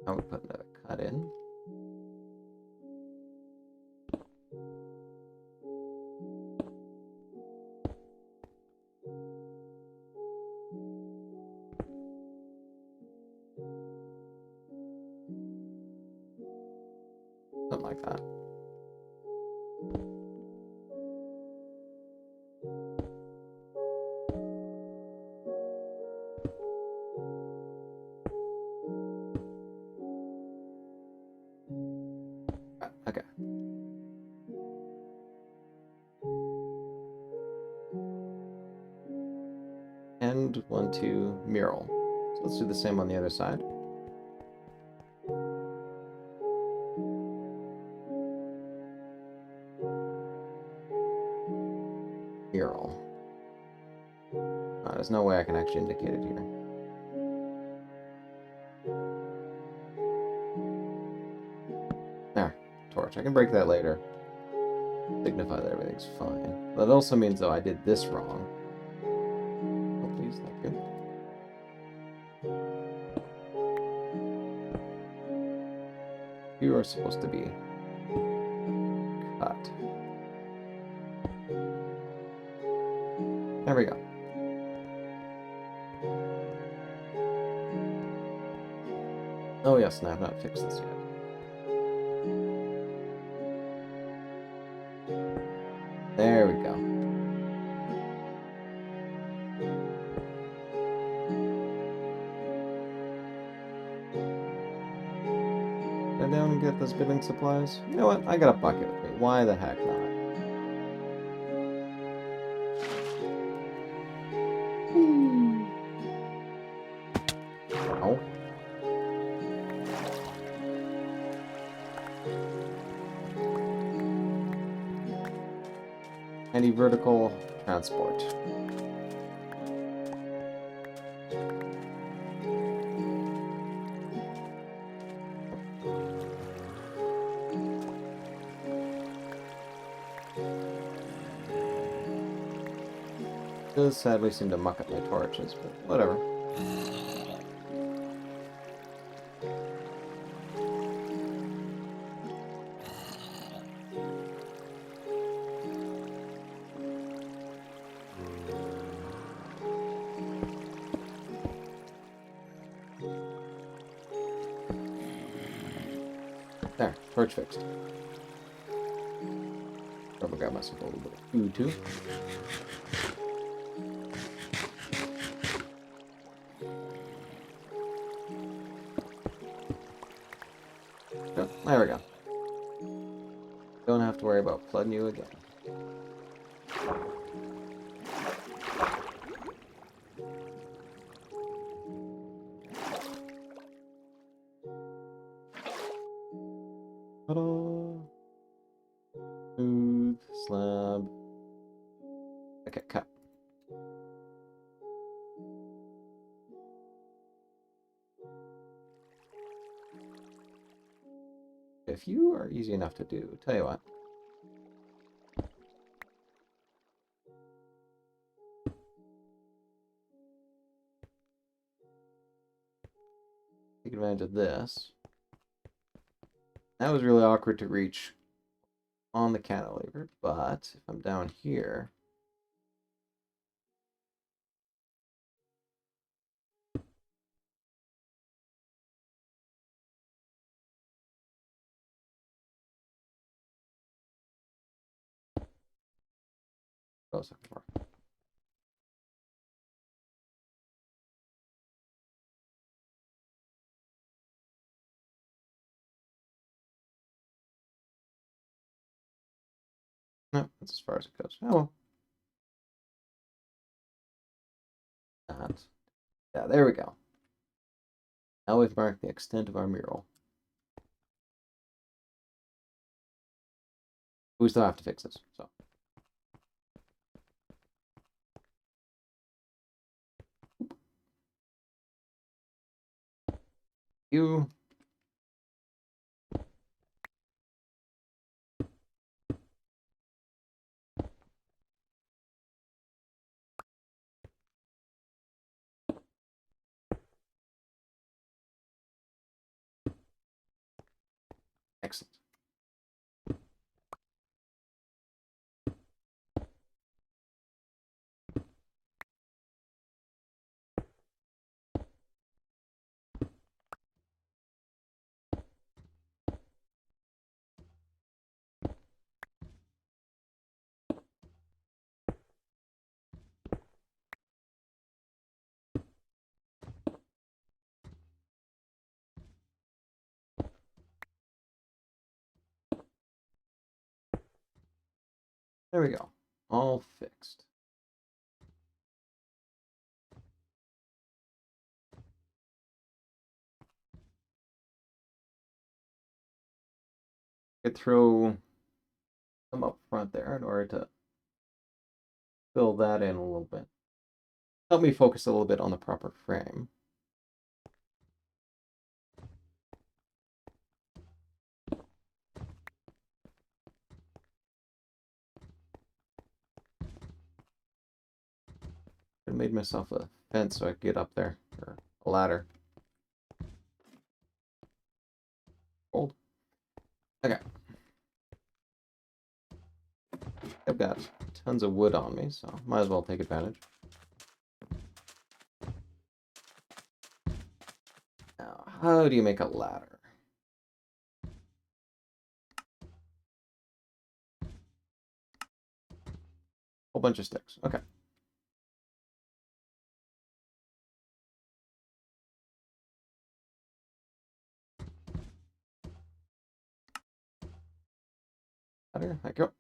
I would put another cut in. Something like that. Okay. And 1, 2, mural. So let's do the same on the other side. Mural. fine. There's no way I can actually indicate it here. There. Torch. I can break that later. Signify that everything's fine. That also means, though, I did this wrong. Oh, please, thank you. You are supposed to be cut. There we go. Oh yes, and I have not fixed this yet. There we go. Go down and get those building supplies. You know what? I got a bucket with me. Why the heck not? Oh. Anti-vertical transport. Does sadly seem to muck up my torches, but whatever. There, torch fixed. Probably got myself a little bit of food too. Oh, there we go. Don't have to worry about flooding you again. Ta-da! Smooth slab. Okay, cut. If you are easy enough to do, tell you what. Take advantage of this. That was really awkward to reach on the cantilever, but if I'm down here... What was I looking for? No, that's as far as it goes. Oh well. That. Yeah, there we go. Now we've marked the extent of our mural. We still have to fix this, so. You. Excellent. There we go. All fixed. Could throw some up front there in order to fill that in a little bit. help me focus a little bit on the proper frame. I made myself a fence so I could get up there, or a ladder. Old. Okay. I've got tons of wood on me, so might as well take advantage. Now, how do you make a ladder? Whole bunch of sticks. Okay. Ladder. There you go.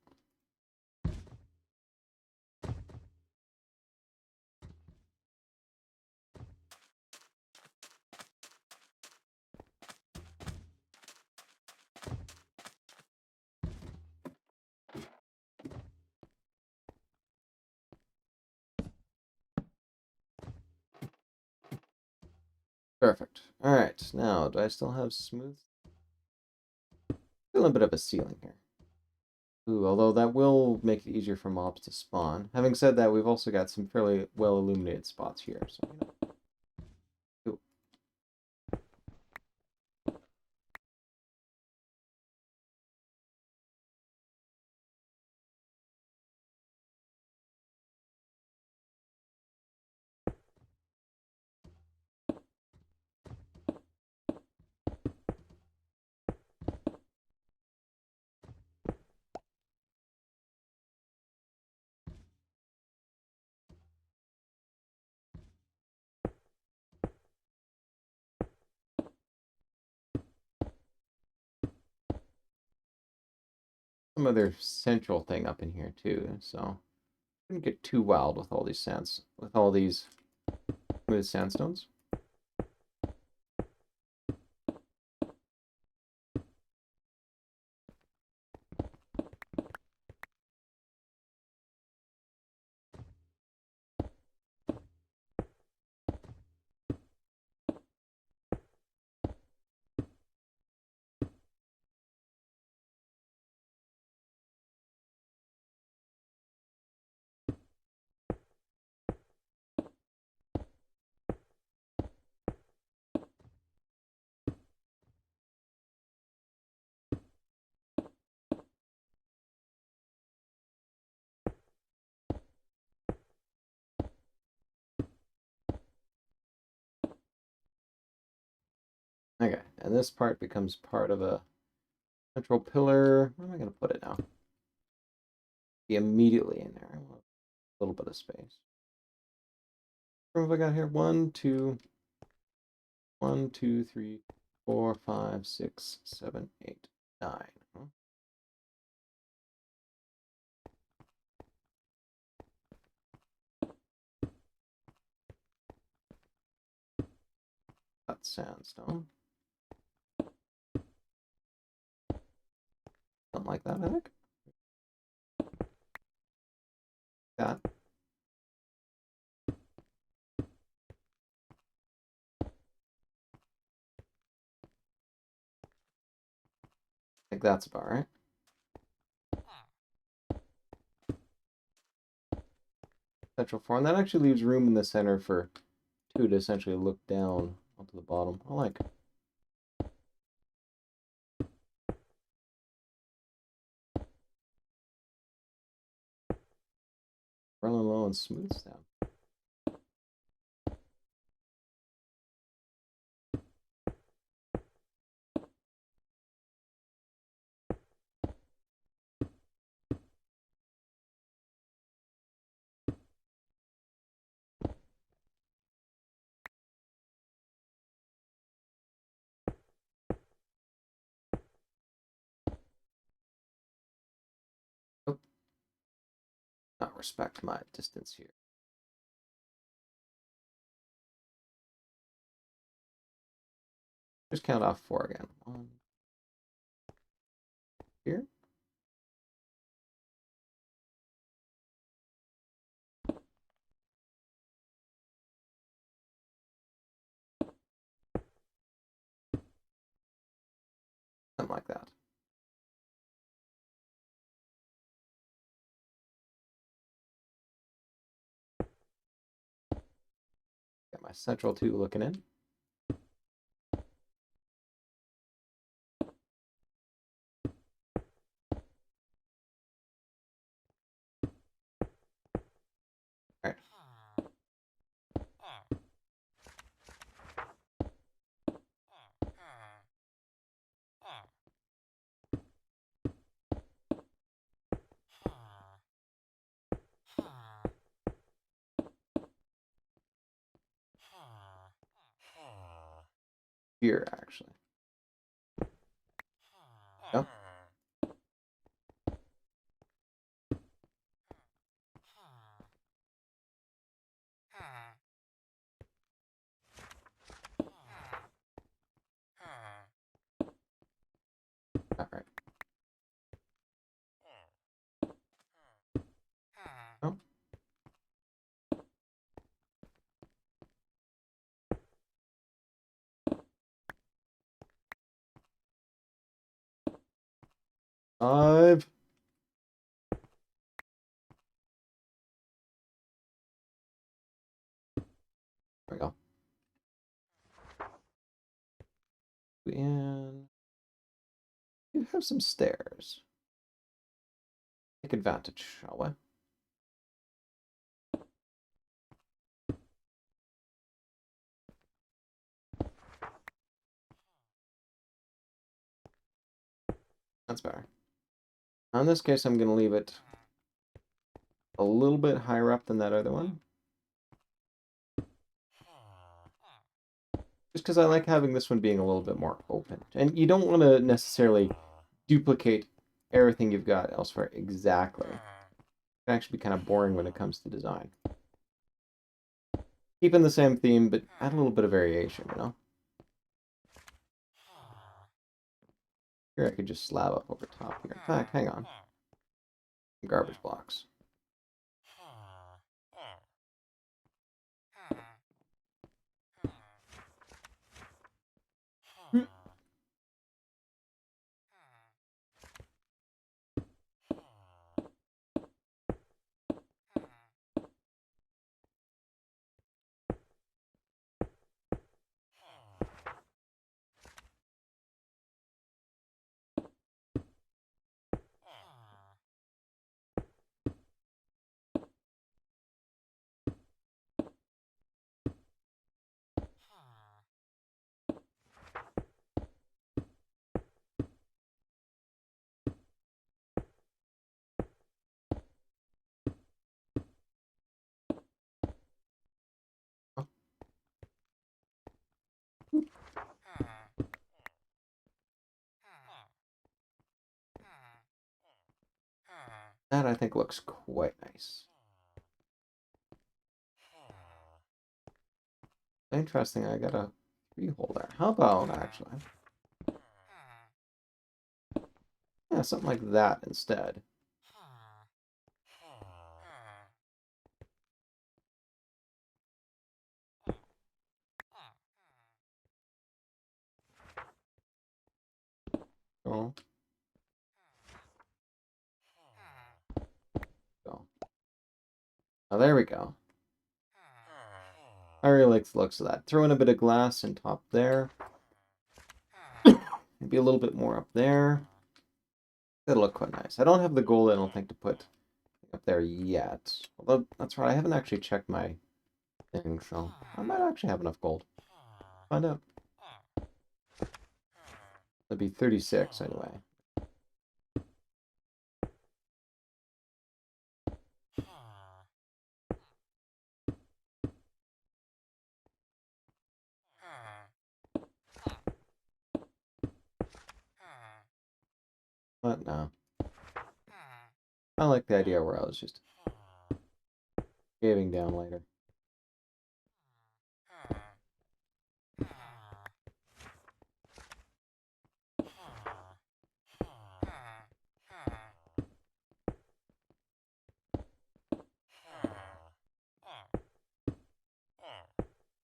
Perfect. All right. Now, do I still have smooth? Still a bit of a ceiling here. Ooh, although that will make it easier for mobs to spawn. Having said that, we've also got some fairly well illuminated spots here. So, ooh. Some other central thing up in here too. So, shouldn't get too wild with all these with all these smooth sandstones. Okay, and this part becomes part of a central pillar. Where am I going to put it now? Be immediately in there. I want a little bit of space. What have I got here? 1, 2, 3, 4, 5, 6, 7, 8, 9. Huh? That's sandstone. Something like that, I think. That. I think that's about right. Central form. That actually leaves room in the center for two to essentially look down onto the bottom. I like. Running low and smooth down. Oh, not respect my distance here. Just count off 4 again. 1 here. them like that. Got my central two looking in. All right. Here, actually. Go. All right. Oh. 5. There we go. And we have some stairs. Take advantage, shall we? That's better. In this case, I'm going to leave it a little bit higher up than that other one. Just because I like having this one being a little bit more open. And you don't want to necessarily duplicate everything you've got elsewhere exactly. It can actually be kind of boring when it comes to design. Keeping the same theme, but add a little bit of variation, you know? Here I could just slab up over top here. In fact, hang on. Garbage blocks. That I think looks quite nice. Interesting, I got a 3-hole there. How about, actually? Yeah, something like that instead. Oh. Go. Oh, there we go. I really like the looks of that. Throw in a bit of glass in top there. Maybe a little bit more up there. That'll look quite nice. I don't have the gold, I don't think, to put up there yet. Although, that's right, I haven't actually checked my thing, so I might actually have enough gold. Find out. That'd be 36 anyway. But no. I like the idea where I was just caving down later.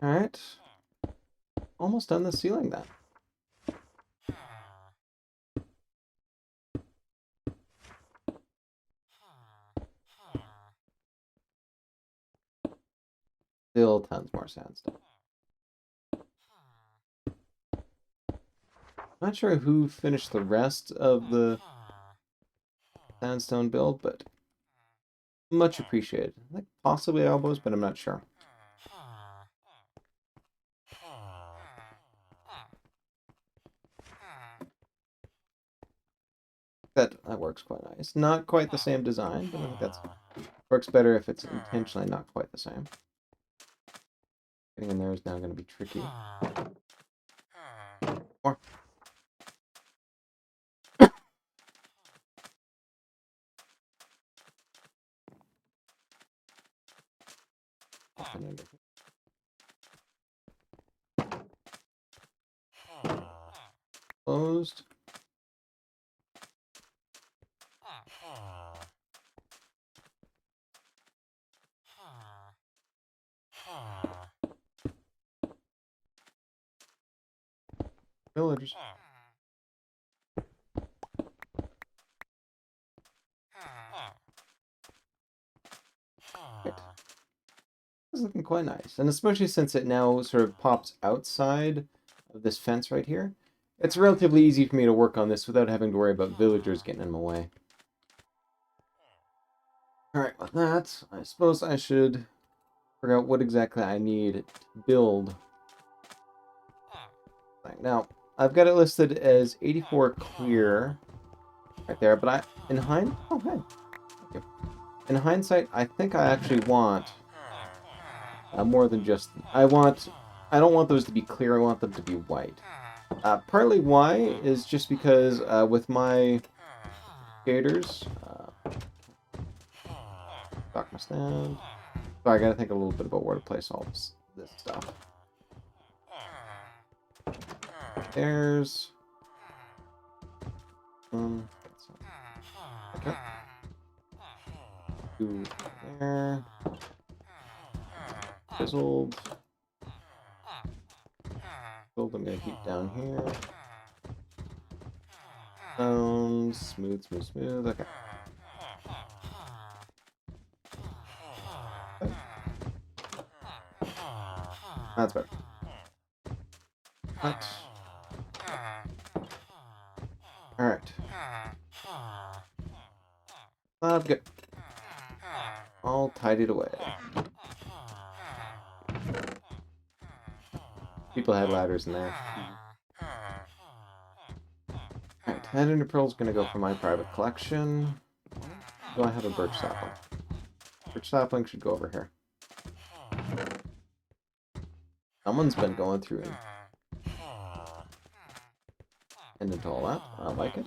Alright. Almost done the ceiling then. Still tons more sandstone. Not sure who finished the rest of the sandstone build, but much appreciated. I think possibly elbows, but I'm not sure. That works quite nice. Not quite the same design, but I think that works better if it's intentionally not quite the same. Getting in there is now going to be tricky. More. Closed. Villagers. Right. It's looking quite nice, and especially since it now sort of pops outside of this fence right here, it's relatively easy for me to work on this without having to worry about villagers getting in my way. Alright, with that, I suppose I should figure out what exactly I need to build. Now, I've got it listed as 84 clear right there, but in hindsight, I think I actually want more than just... I don't want those to be clear, I want them to be white. Partly why is just because with my skaters, stock my stand. So I gotta think a little bit about where to place all this stuff. There's okay. Two there. Fizzled. I'm gonna keep down here. Smooth. Okay. That's better. What? Alright. Good. All tidied away. People had ladders in there. Alright, that ender pearl's gonna go for my private collection. Do I have a birch sapling? Birch sapling should go over here. Someone's been going through and into all that. I like it.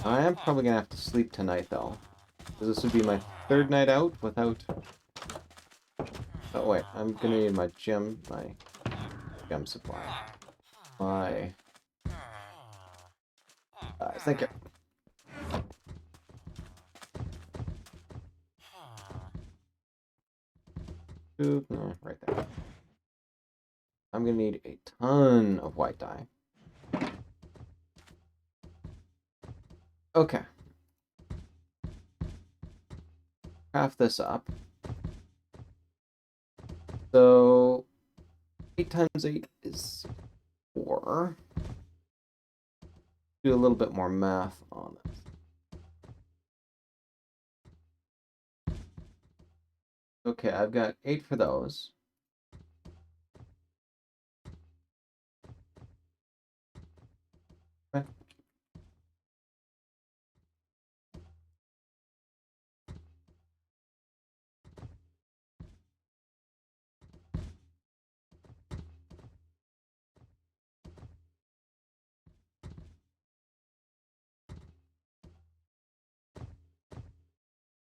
I am probably gonna have to sleep tonight though, because this would be my third night out without... Oh wait, I'm gonna need my gem supply. Thank you. No, right there. I'm gonna need a ton of white dye. Okay. Craft this up. So 8 times 8 is 4. Do a little bit more math on this. Okay, I've got 8 for those. Okay.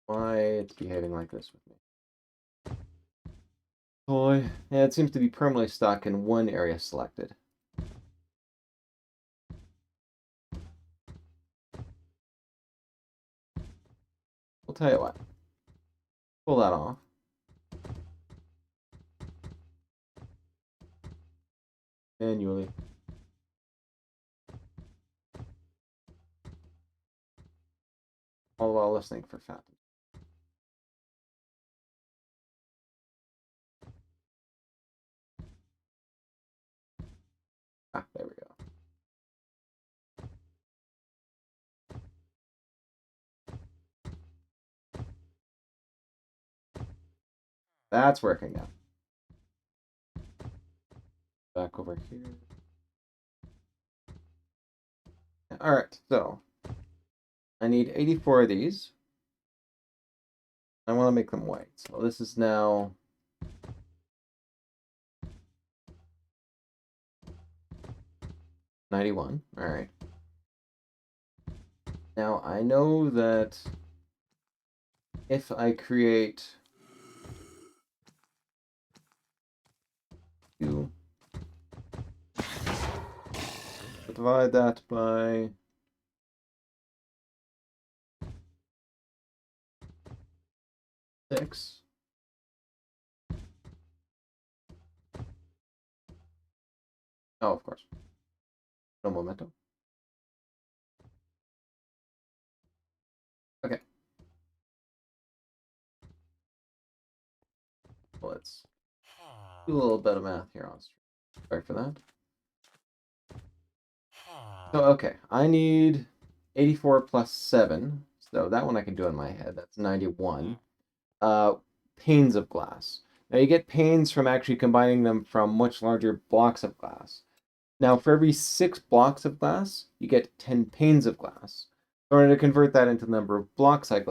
Why it's behaving like this with me? Boy, yeah, it seems to be permanently stuck in one area selected. I'll tell you what. Pull that off. Manually. All while listening for phantoms. That's working now. Back over here. Alright, so I need 84 of these. I want to make them white. So this is now 91. Alright. Now I know that if I create two, divide that by 6. Oh, of course. No momentum. Okay. Let's do a little bit of math here on stream. Sorry for that. So, okay. I need 84 plus 7. So that one I can do in my head. That's 91. Panes of glass. Now you get panes from actually combining them from much larger blocks of glass. Now for every 6 blocks of glass, you get 10 panes of glass. In order to convert that into the number of blocks I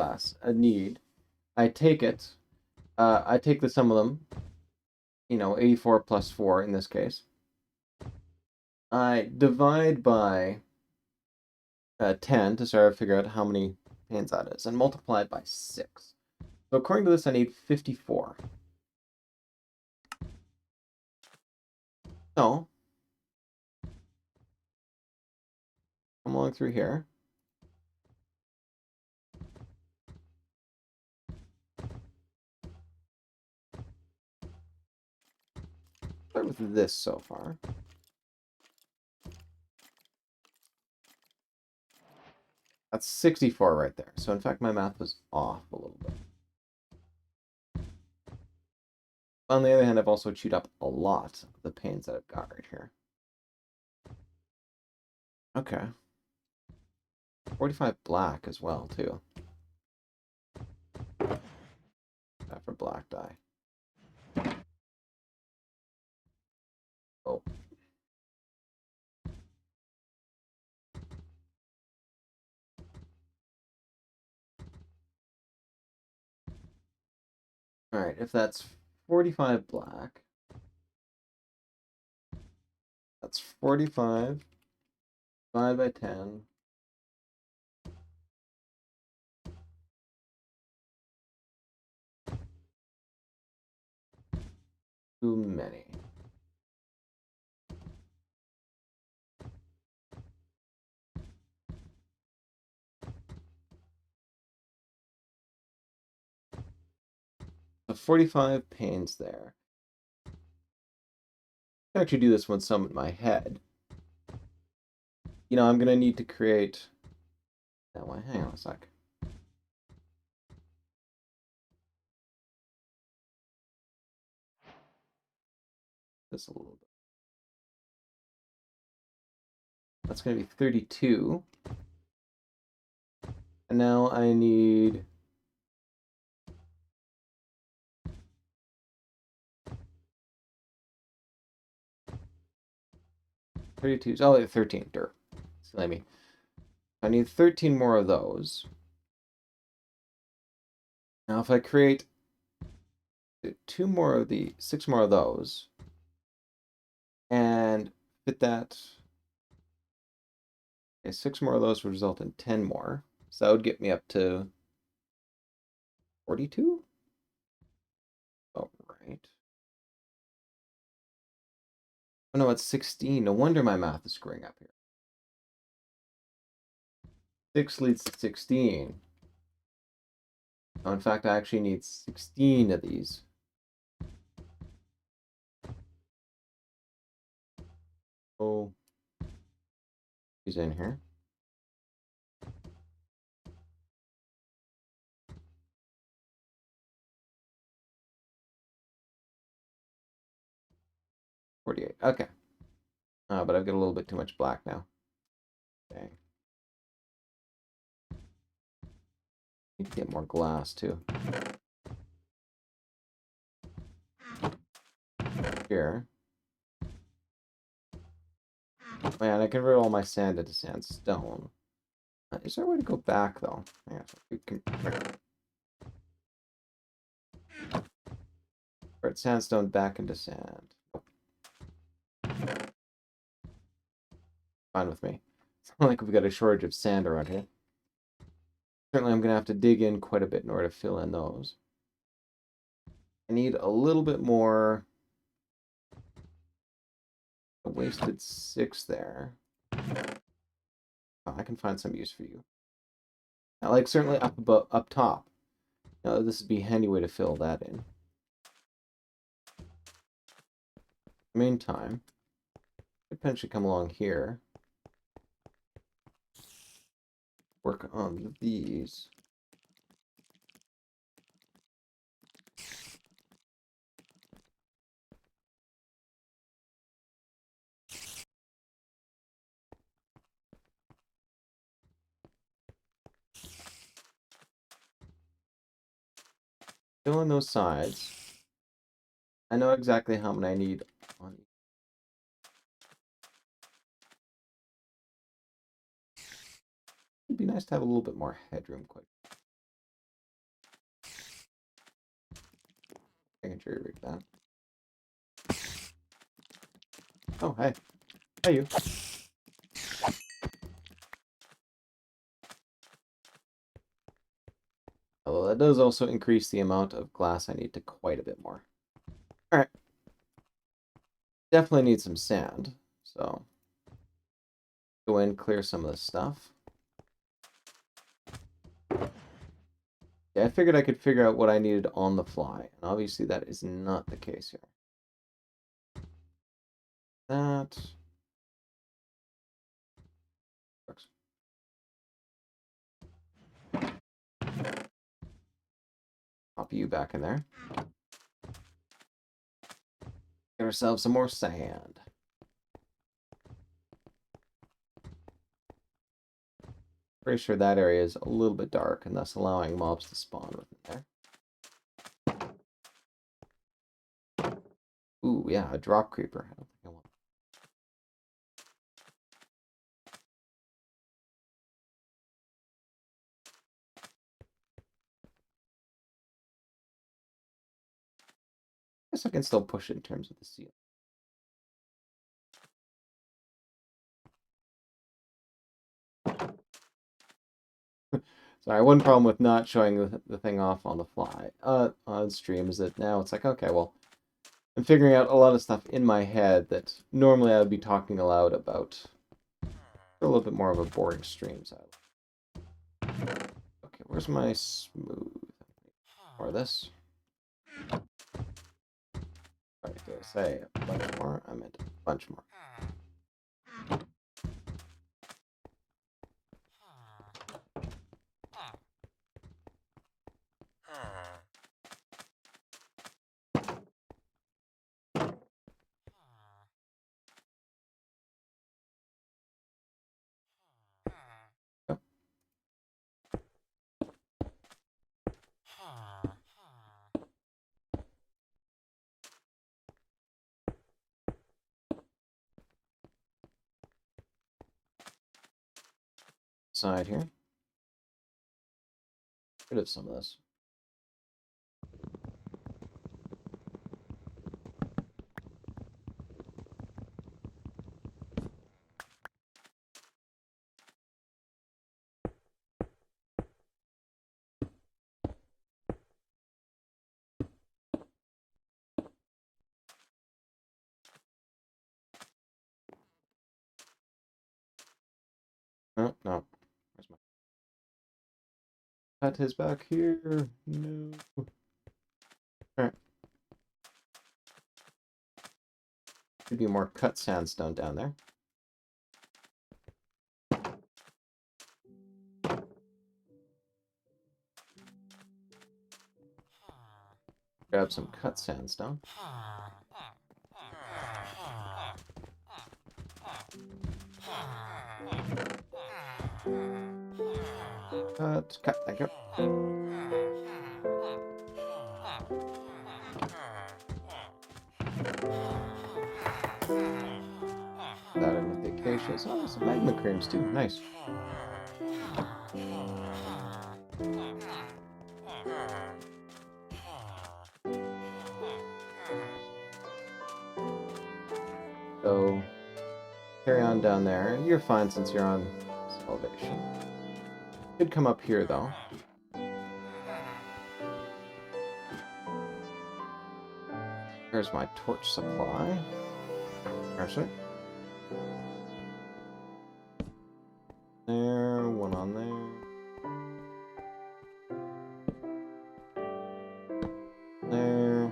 need, I take it, I take the sum of them, 84 plus 4 in this case. I divide by 10 to sort of figure out how many panes that is, and multiply it by 6. So according to this, I need 54. So, come along through here. Start with this so far. That's 64 right there. So in fact, my math was off a little bit. On the other hand, I've also chewed up a lot of the panes that I've got right here. Okay. 45 black as well, too. That for black dye. Oh. Alright, if that's 45 black, that's 45 divided by 10. Too many. So 45 panes there. I can actually do this with some in my head. I'm going to need to create... That way, hang on a sec. This a little bit. That's going to be 32. And now I need... Oh, 13. Dirt. Silly me. I need 13 more of those. Now, if I create 6 more of those, and fit that, okay, 6 more of those would result in 10 more. So that would get me up to 42? Oh, right. Oh, no, it's 16. No wonder my math is screwing up here. 6 leads to 16. Oh, in fact, I actually need 16 of these. Oh, he's in here. $48. Okay. But I've got a little bit too much black now. Okay. Need to get more glass too. here. Man, I convert all my sand into sandstone. Is there a way to go back, though? Yeah, we can convert sandstone back into sand. Fine with me. It's not like we've got a shortage of sand around here. Certainly I'm going to have to dig in quite a bit in order to fill in those. I need a little bit more. I wasted 6 there. Oh, I can find some use for you. Now, like, certainly up top. Now, this would be a handy way to fill that in. Meantime, potentially come along here. Work on these. Fill in those sides. I know exactly how many I need on each. It'd be nice to have a little bit more headroom quick. I can jury rig that. Oh, hey. Hey, you. Although that does also increase the amount of glass I need to quite a bit more. Alright. Definitely need some sand, so go in, clear some of this stuff. Yeah, I figured I could figure out what I needed on the fly, and obviously that is not the case here. That works. Pop you back in there. Get ourselves some more sand. Pretty sure that area is a little bit dark, and thus allowing mobs to spawn within there. Ooh, yeah, a drop creeper. I don't think I want. I guess I can still push it in terms of the seal. Sorry, one problem with not showing the thing off on the fly on stream is that now it's like, okay, well, I'm figuring out a lot of stuff in my head that normally I would be talking aloud about. A little bit more of a boring stream, so. Okay, where's my smooth? Or this? Sorry, did I say a bunch more? I meant a bunch more. Oh. Side here. Get rid of some of this. Oh, no. Where's my... Cut his back here. No. Alright. Should be more cut sandstone down there. Grab some cut sandstone. Cut, thank you. ashes. Oh, some magma creams too. Nice. So carry on down there. You're fine since you're on this elevation. Should come up here though. There's my torch supply. There's it. There, one on there. There.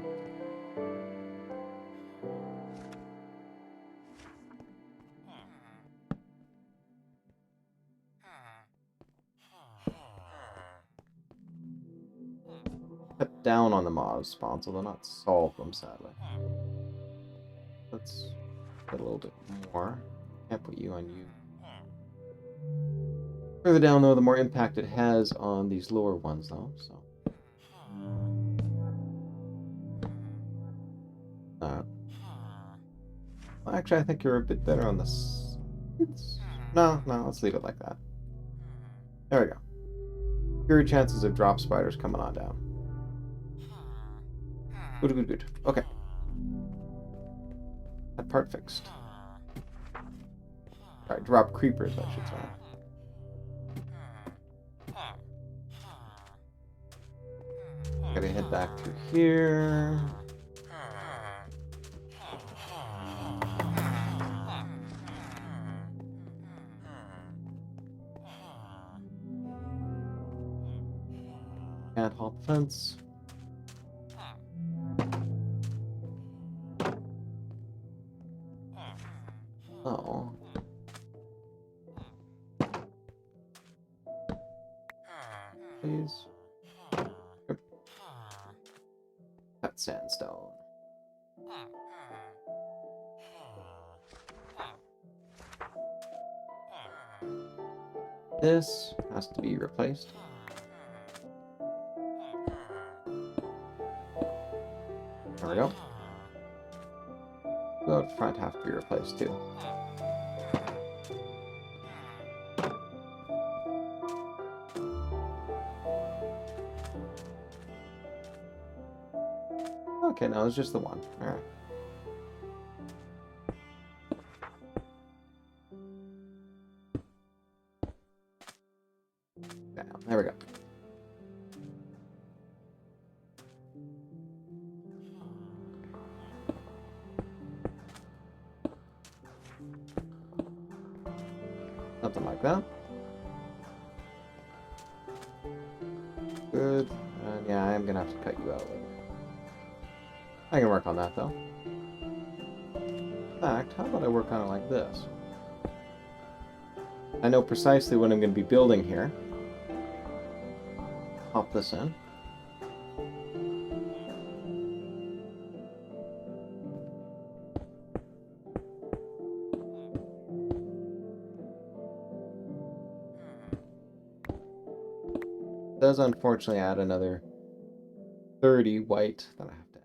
Cut down on the mob spawns, although not solve them, sadly. Let's get a little bit more. Can't put you on you. Further down, though, the more impact it has on these lower ones, though, so. Well, actually, I think you're a bit better on this. No, let's leave it like that. There we go. Fewer chances of drop spiders coming on down. Good. Okay. That part fixed. Alright, drop creepers, I should say. Gotta head back to here. Can't halt the fence. Oh. Please. Cut sandstone. This has to be replaced. There we go. The out front have to be replaced too. Okay, no, it's just the one. Alright. There we go. Something like that. Good. And yeah, I am gonna have to cut you out later. I can work on that though. In fact, how about I work on it like this? I know precisely what I'm going to be building here. Pop this in. It does unfortunately add another 30 white that I have to add.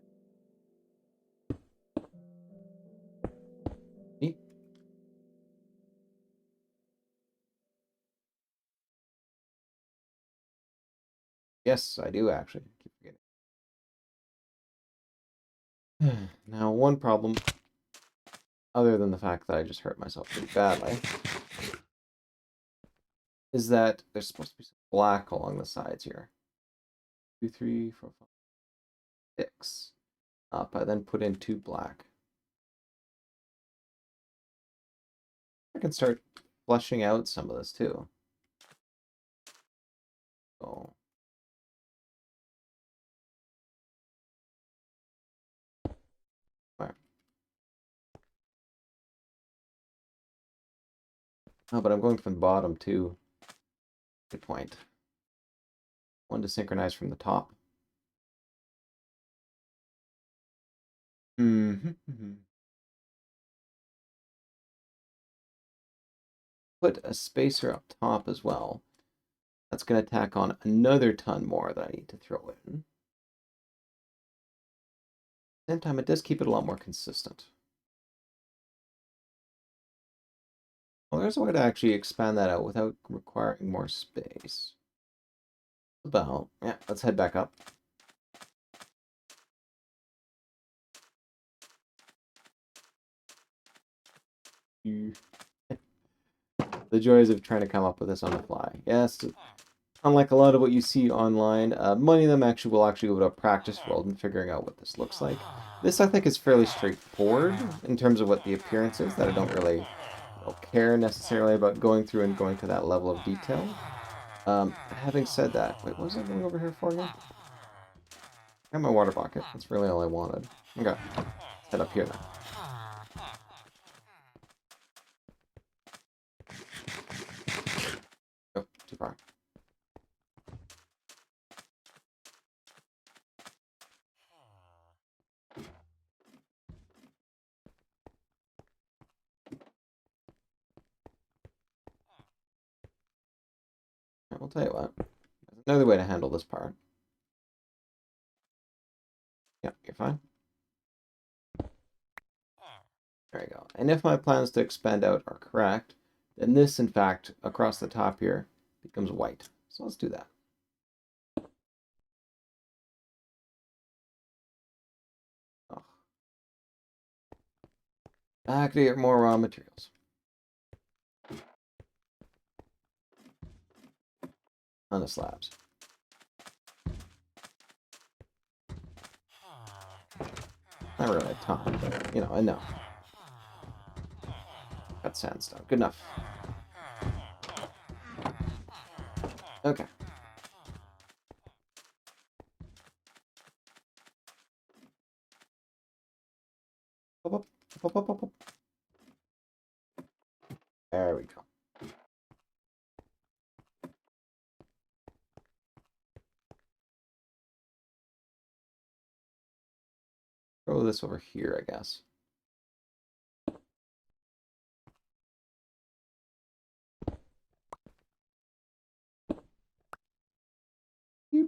Yes, I do actually. Keep forgetting. Now, one problem, other than the fact that I just hurt myself pretty badly, is that there's supposed to be some black along the sides here. 2, 3, 4, 5, 6. Up. I then put in 2 black. I can start flushing out some of this too. So. Right. Oh, but I'm going from the bottom too. Good point. One to synchronize from the top. Put a spacer up top as well. That's going to tack on another ton more that I need to throw in. At the same time, it does keep it a lot more consistent. Well, there's a way to actually expand that out without requiring more space. About, yeah, let's head back up. The joys of trying to come up with this on the fly. Yes, unlike a lot of what you see online, many of them will actually go to a practice world and figuring out what this looks like. This, I think, is fairly straightforward in terms of what the appearance is, that I don't really care necessarily about going through and going to that level of detail. Having said that, wait, what was I going over here for again? I got my water bucket. That's really all I wanted. Okay, let's head up here then. Oh, too far. I'll tell you what. There's another way to handle this part. Yeah, you're fine. There you go. And if my plans to expand out are correct, then this, in fact, across the top here, becomes white. So let's do that. Oh. Back to get more raw materials. On the slabs. Not really a ton, but, you know, enough. Got sandstone. Good enough. Okay. Up, up, up, up, up, up. There we go. Throw this over here, I guess. Yep.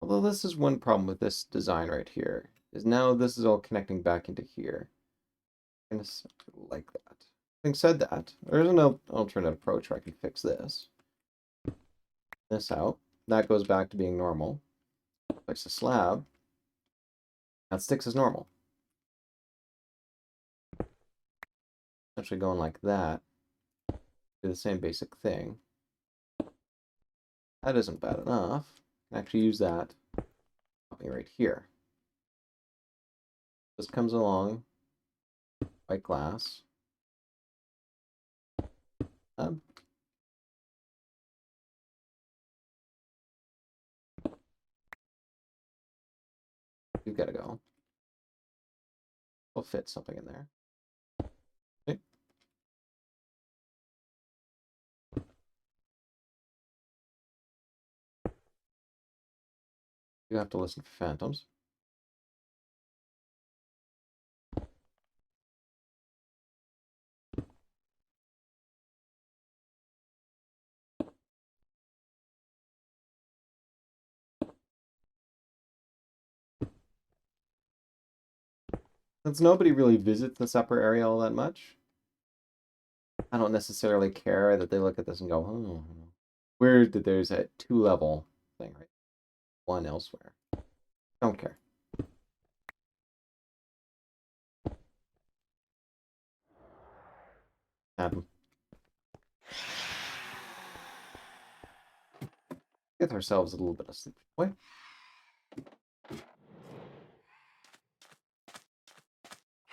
Although this is one problem with this design right here, is now this is all connecting back into here. I'm gonna like that. Having said that, there's an alternate approach where I can fix this. This out. That goes back to being normal. Place a slab. That sticks as normal. Actually going like that. Do the same basic thing. That isn't bad enough. I can actually use that right here. This comes along. White glass. You've got to go. We'll fit something in there. Okay. You have to listen for phantoms. Since nobody really visits this upper area all that much, I don't necessarily care that they look at this and go, oh, weird that there's a 2-level thing, right? One elsewhere. Don't care. Adam. Get ourselves a little bit of sleep. Wait.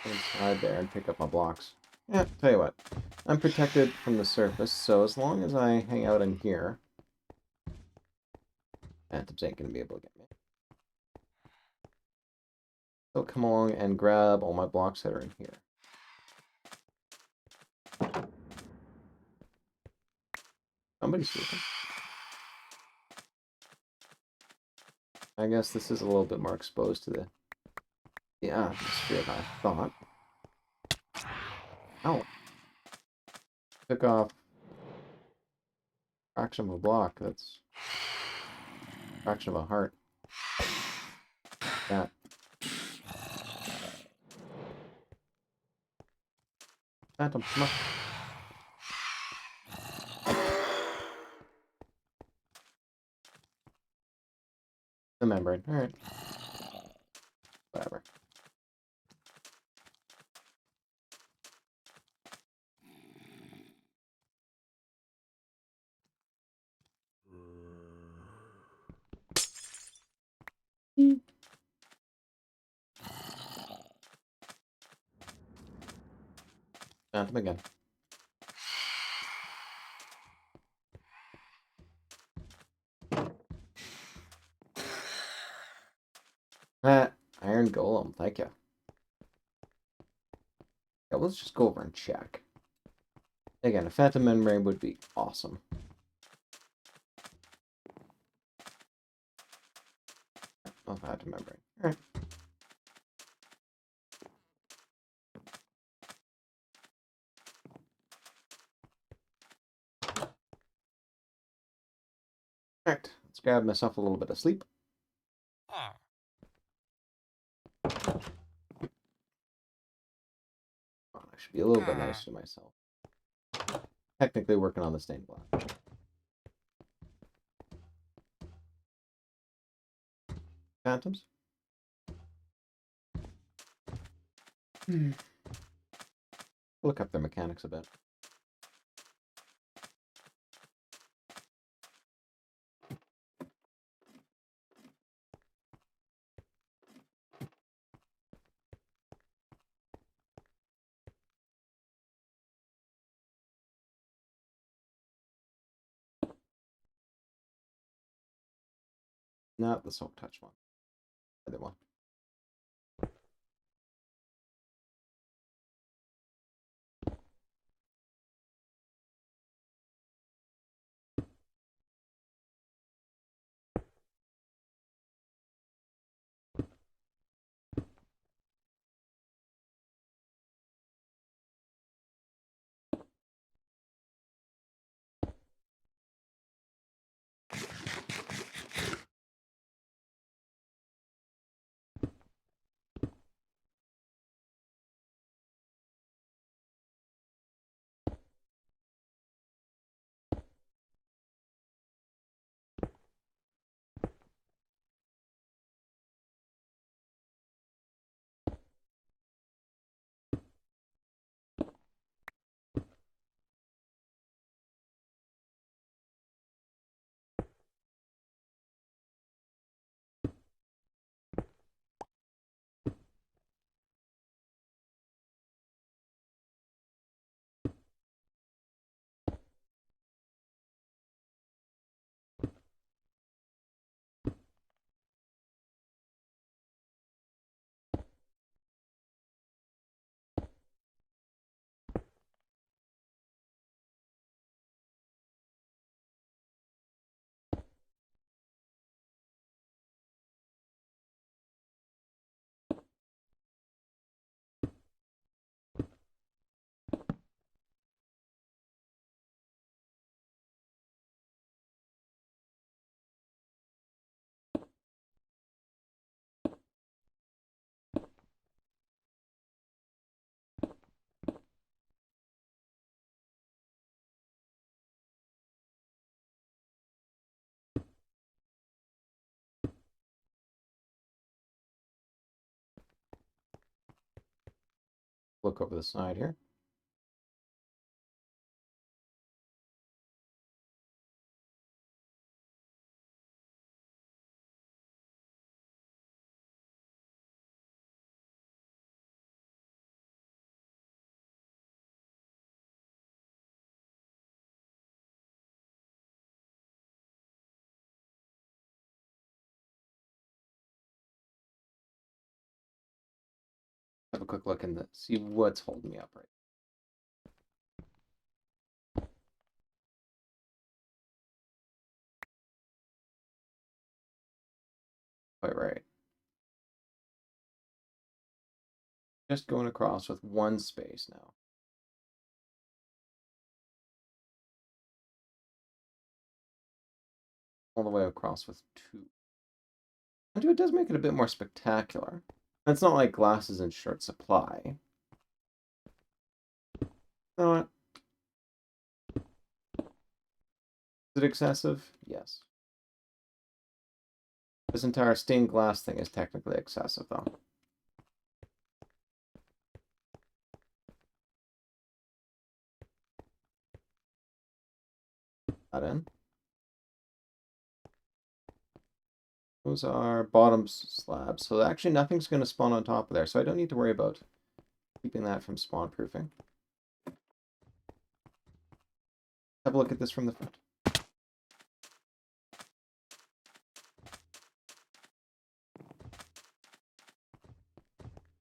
Inside there and pick up my blocks. Yeah, tell you what. I'm protected from the surface, so as long as I hang out in here, phantoms ain't gonna be able to get me. They'll come along and grab all my blocks that are in here. Somebody's sleeping. I guess this is a little bit more exposed to the atmosphere than I thought. Ow. Took off a fraction of a block. That's Fraction of a heart. That. Phantom, come on. The membrane. Alright. Whatever. Phantom again. Iron Golem, thank you. Yeah, let's just go over and check. Again, a Phantom Membrane would be awesome. Oh, Phantom Membrane. Alright. Alright, let's grab myself a little bit of sleep. Oh, I should be a little bit nicer to myself. Technically working on the stained glass. Phantoms? Look up their mechanics a bit. Not the Soul Touch one. The other one. Look over the side here. Have a quick look and see what's holding me up right. Quite right. Just going across with one space now. all the way across with 2. And it does make it a bit more spectacular. It's not like glass is in short supply. You know what? Is it excessive? Yes. This entire stained glass thing is technically excessive, though. That in. Those are bottom slabs, so actually nothing's going to spawn on top of there, so I don't need to worry about keeping that from spawn proofing. Have a look at this from the front.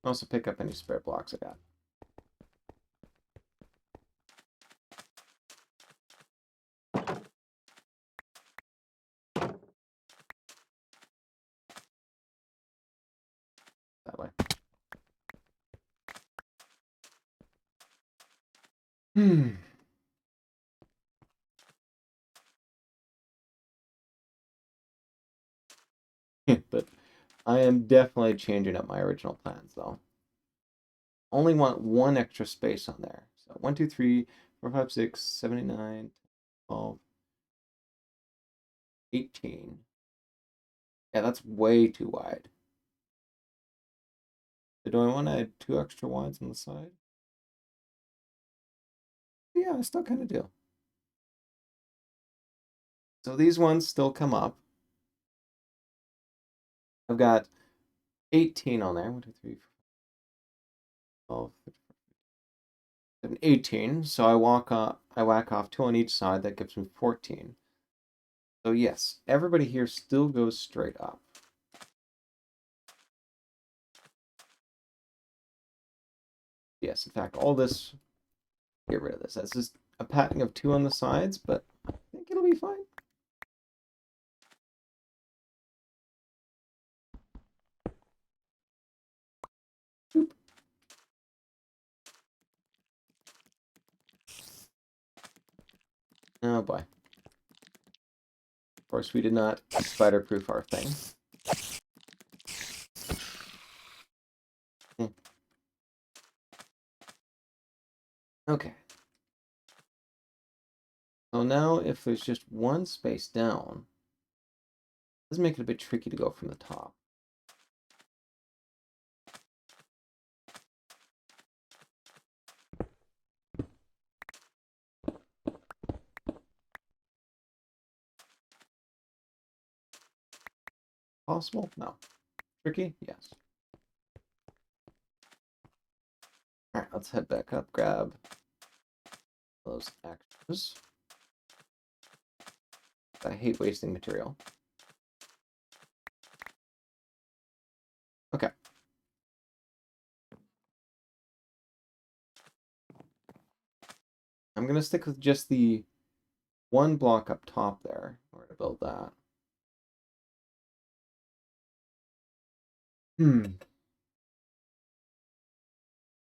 Also pick up any spare blocks I got. That way. But I am definitely changing up my original plans, though. Only want one extra space on there. So 1, 2, 3, 4, 5, 6, 7, 8, 9, 12, 18. Yeah, that's way too wide. So do I want to add 2 extra wides on the side? Yeah, I still kind of do. So these ones still come up. I've got 18 on there. 1, 2, 3, 4, 12, 13, 18. So I whack off 2 on each side. That gives me 14. So yes, everybody here still goes straight up. Yes, in fact, all this, get rid of this. That's just a patting of 2 on the sides, but I think it'll be fine. Boop. Oh boy. Of course, we did not spider-proof our thing. Okay. So now, if there's just one space down, this does make it a bit tricky to go from the top. Possible? No. Tricky? Yes. Alright, let's head back up, grab those extras. I hate wasting material. Okay. I'm going to stick with just the 1 block up top there in order to build that.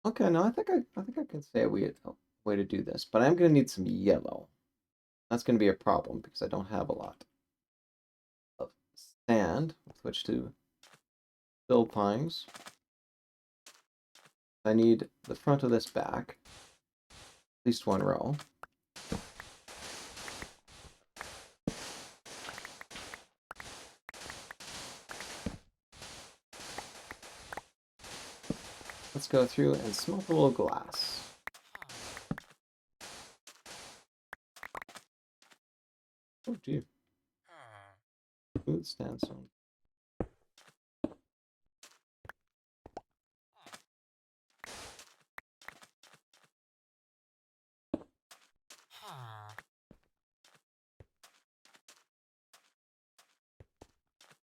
Okay, no, I think I can say a way to do this, but I'm going to need some yellow. That's going to be a problem because I don't have a lot of sand with which to build things. I need the front of this back, at least 1 row. Let's go through and smelt a little glass. Oh, gee. Smooth sandstone.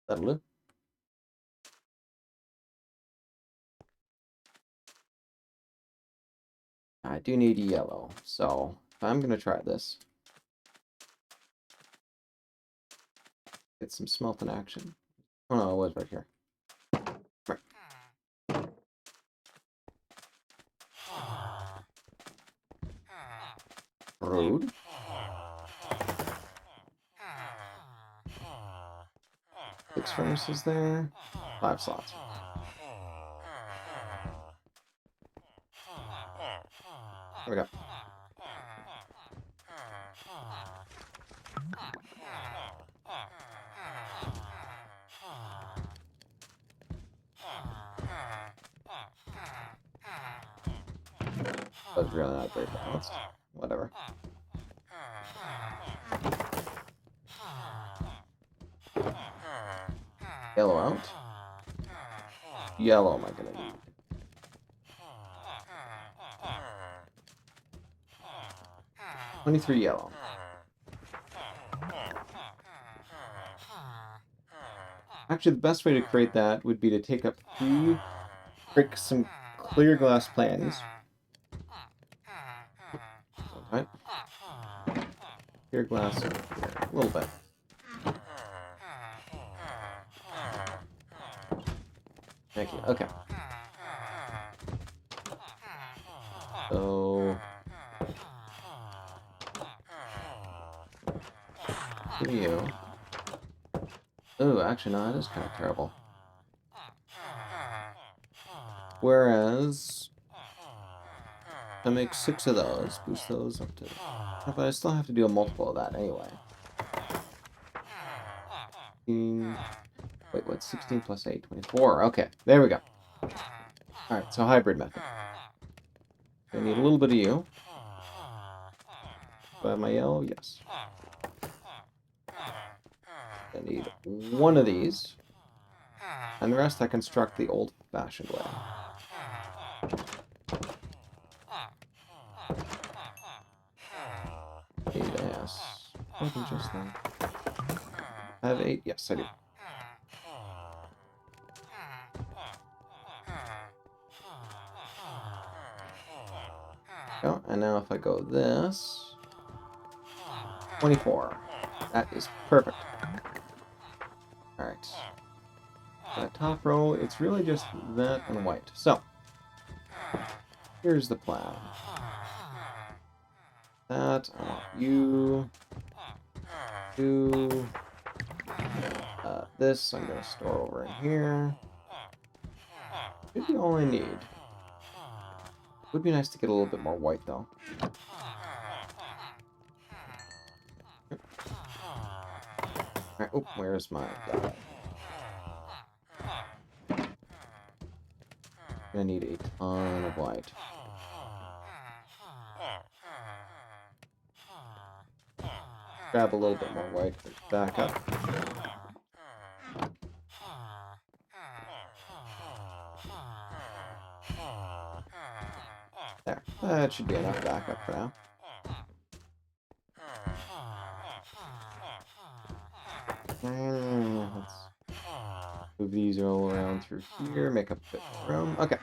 That'll do. I do need yellow, so if I'm going to try this, get some smelting action. Oh no, it was right here. Right. Rude. 6 furnaces there. 5 slots. There we go. But really not very balanced. Whatever. Yellow out. Yellow am I gonna need? $23 yellow. Actually, the best way to create that would be to take up 3, break some clear glass planes. Right? Clear glass here, a little bit. Thank you. Okay. So give me you. Oh, actually, no, that is kind of terrible. Whereas, if I make 6 of those, boost those up to... But I still have to do a multiple of that anyway. 16... Wait, what's 16 plus 8? 24. Okay, there we go. Alright, so hybrid method. I need a little bit of you. Do I have my yellow? Yes. I need 1 of these. And the rest I construct the old-fashioned way. Yes. More than just that. I have 8? Yes, I do. Oh, and now if I go this... 24. That is perfect. Alright. That top row, it's really just that and white. So, here's the plan. That, I want you... this I'm going to store over in here. Should be all I need. Would be nice to get a little bit more white, though. Alright, oh, where's my guy? Gonna need a ton of white. Grab a little bit more white for back up. There. That should be enough backup for now. Let's move these all around through here, make up a bit more room. Okay.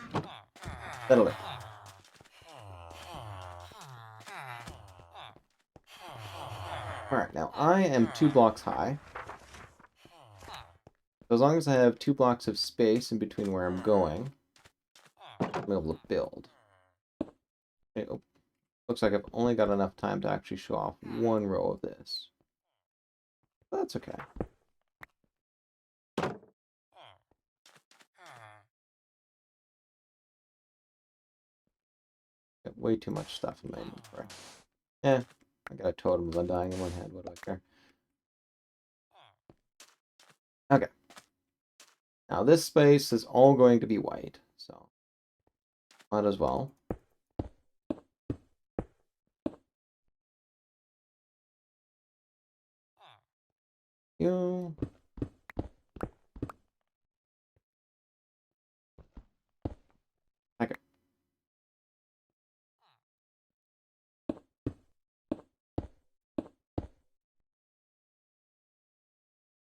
That'll do. Alright, now I am 2 blocks high. So as long as I have 2 blocks of space in between where I'm going, I'll be able to build. Okay, oh, looks like I've only got enough time to actually show off 1 row of this. But that's okay. Got way too much stuff in my inventory. Yeah, I got a totem of undying in one hand. What do I care? Okay. Now this space is all going to be white, so might as well. You. Okay.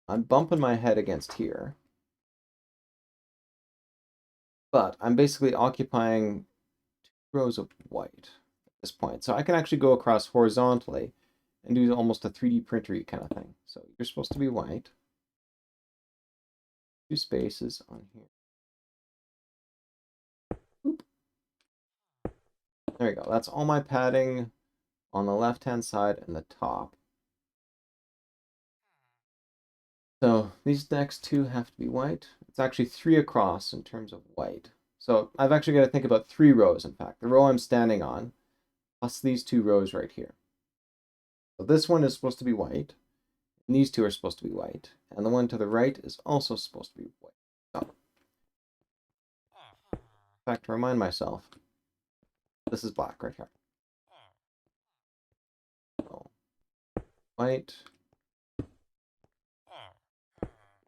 I'm bumping my head against here. But I'm basically occupying 2 rows of white at this point. So I can actually go across horizontally and do almost a 3D printer-y kind of thing. So you're supposed to be white. 2 spaces on here. Oop. There we go. That's all my padding on the left-hand side and the top. So these next two have to be white. It's actually 3 across in terms of white. So I've actually got to think about 3 rows, in fact. The row I'm standing on, plus these 2 rows right here. So this one is supposed to be white, and these 2 are supposed to be white, and the one to the right is also supposed to be white. So, in fact, to remind myself, this is black right here. So, white,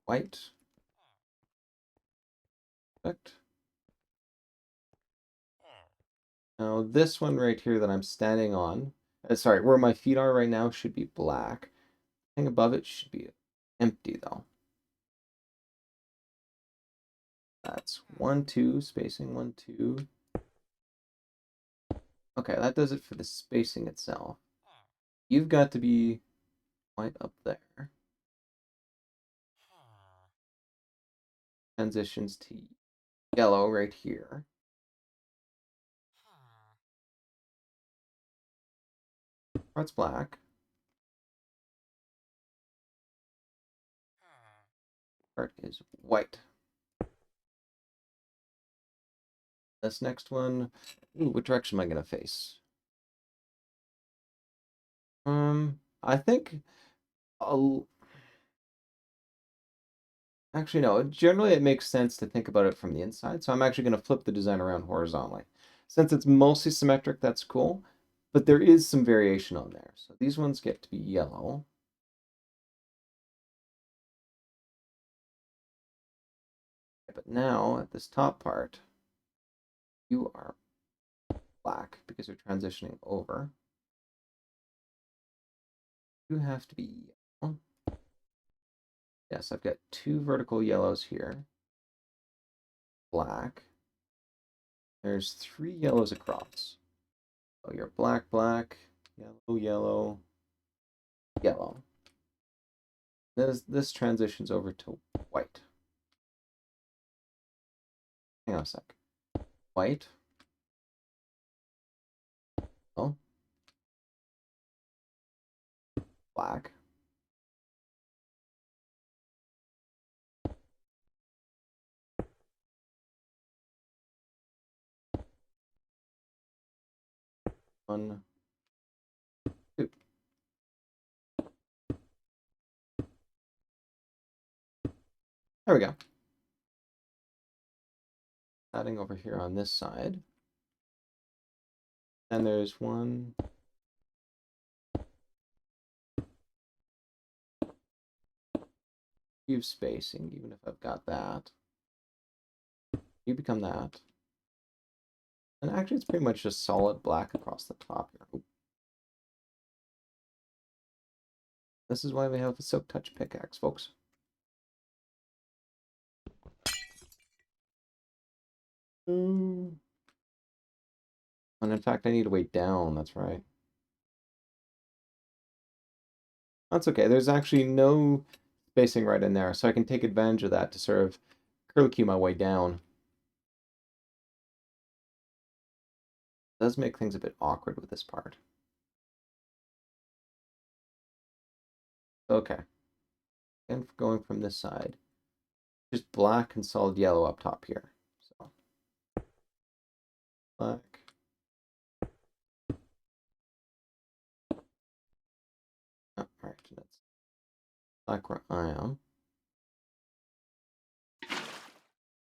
white, perfect. Now this one right here that I'm standing on, sorry, where my feet are right now should be black. The thing above it should be empty though. That's 1, 2, spacing 1, 2. Okay, that does it for the spacing itself. You've got to be white up there. Transitions to yellow right here. Part's black. Part is white. This next one, ooh, what direction am I gonna face? I think I'll actually no. Generally, it makes sense to think about it from the inside. So I'm actually gonna flip the design around horizontally. Since it's mostly symmetric, that's cool. But there is some variation on there. So these ones get to be yellow. But now at this top part, you are black because you're transitioning over. You have to be yellow. Yes, I've got 2 vertical yellows here. Black. There's 3 yellows across. So you're black, black, yellow, yellow, yellow. This transitions over to white. Hang on a sec. White. Oh. Black. One, two. There we go. Adding over here on this side. And there's one. Cube spacing, even if I've got that. You become that. And actually, it's pretty much just solid black across the top here. Oop. This is why we have a silk touch pickaxe, folks. And in fact, I need to weight down. That's right. That's okay. There's actually no spacing right in there, so I can take advantage of that to sort of curlicue my way down. It does make things a bit awkward with this part. Okay. And going from this side, just black and solid yellow up top here. So black. Oh, all right, that's black where I am.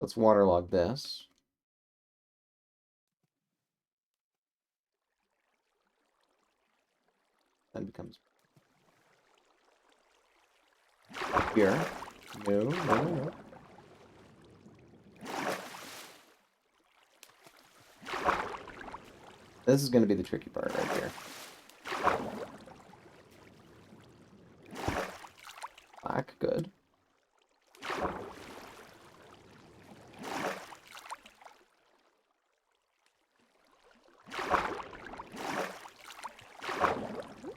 Let's waterlog this. Then becomes here. No, no, no, no. This is going to be the tricky part right here. Black, good.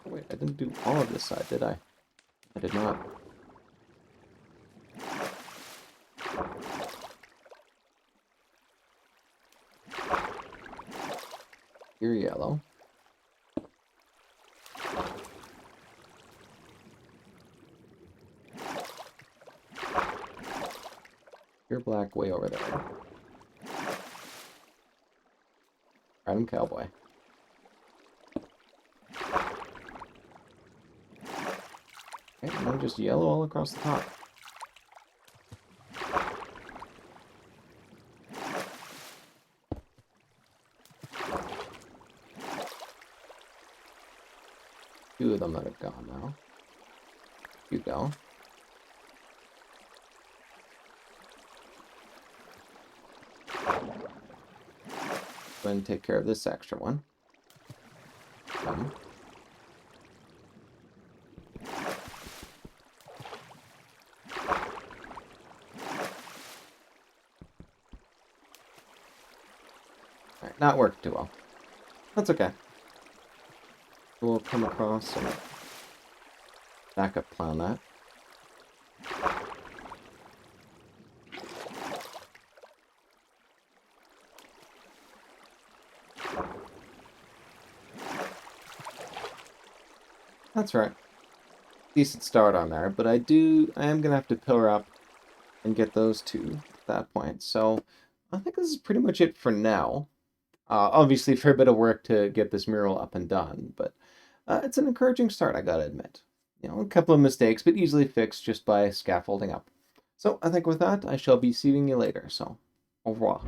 Wait, I didn't do all of this side, did I? I did not. You're yellow. black way over there. Random cowboy. Okay, and then just yellow all across the top. Two of them that have gone now. You go. Go ahead and take care of this extra one. Alright, not working too well. That's okay. We'll come across and backup plan that. That's right. Decent start on there, but I am gonna have to pillar up and get those two at that point. So I think this is pretty much it for now. Obviously, a fair bit of work to get this mural up and done, but it's an encouraging start, I gotta admit. You know, a couple of mistakes, but easily fixed just by scaffolding up. So I think with that, I shall be seeing you later. So, au revoir.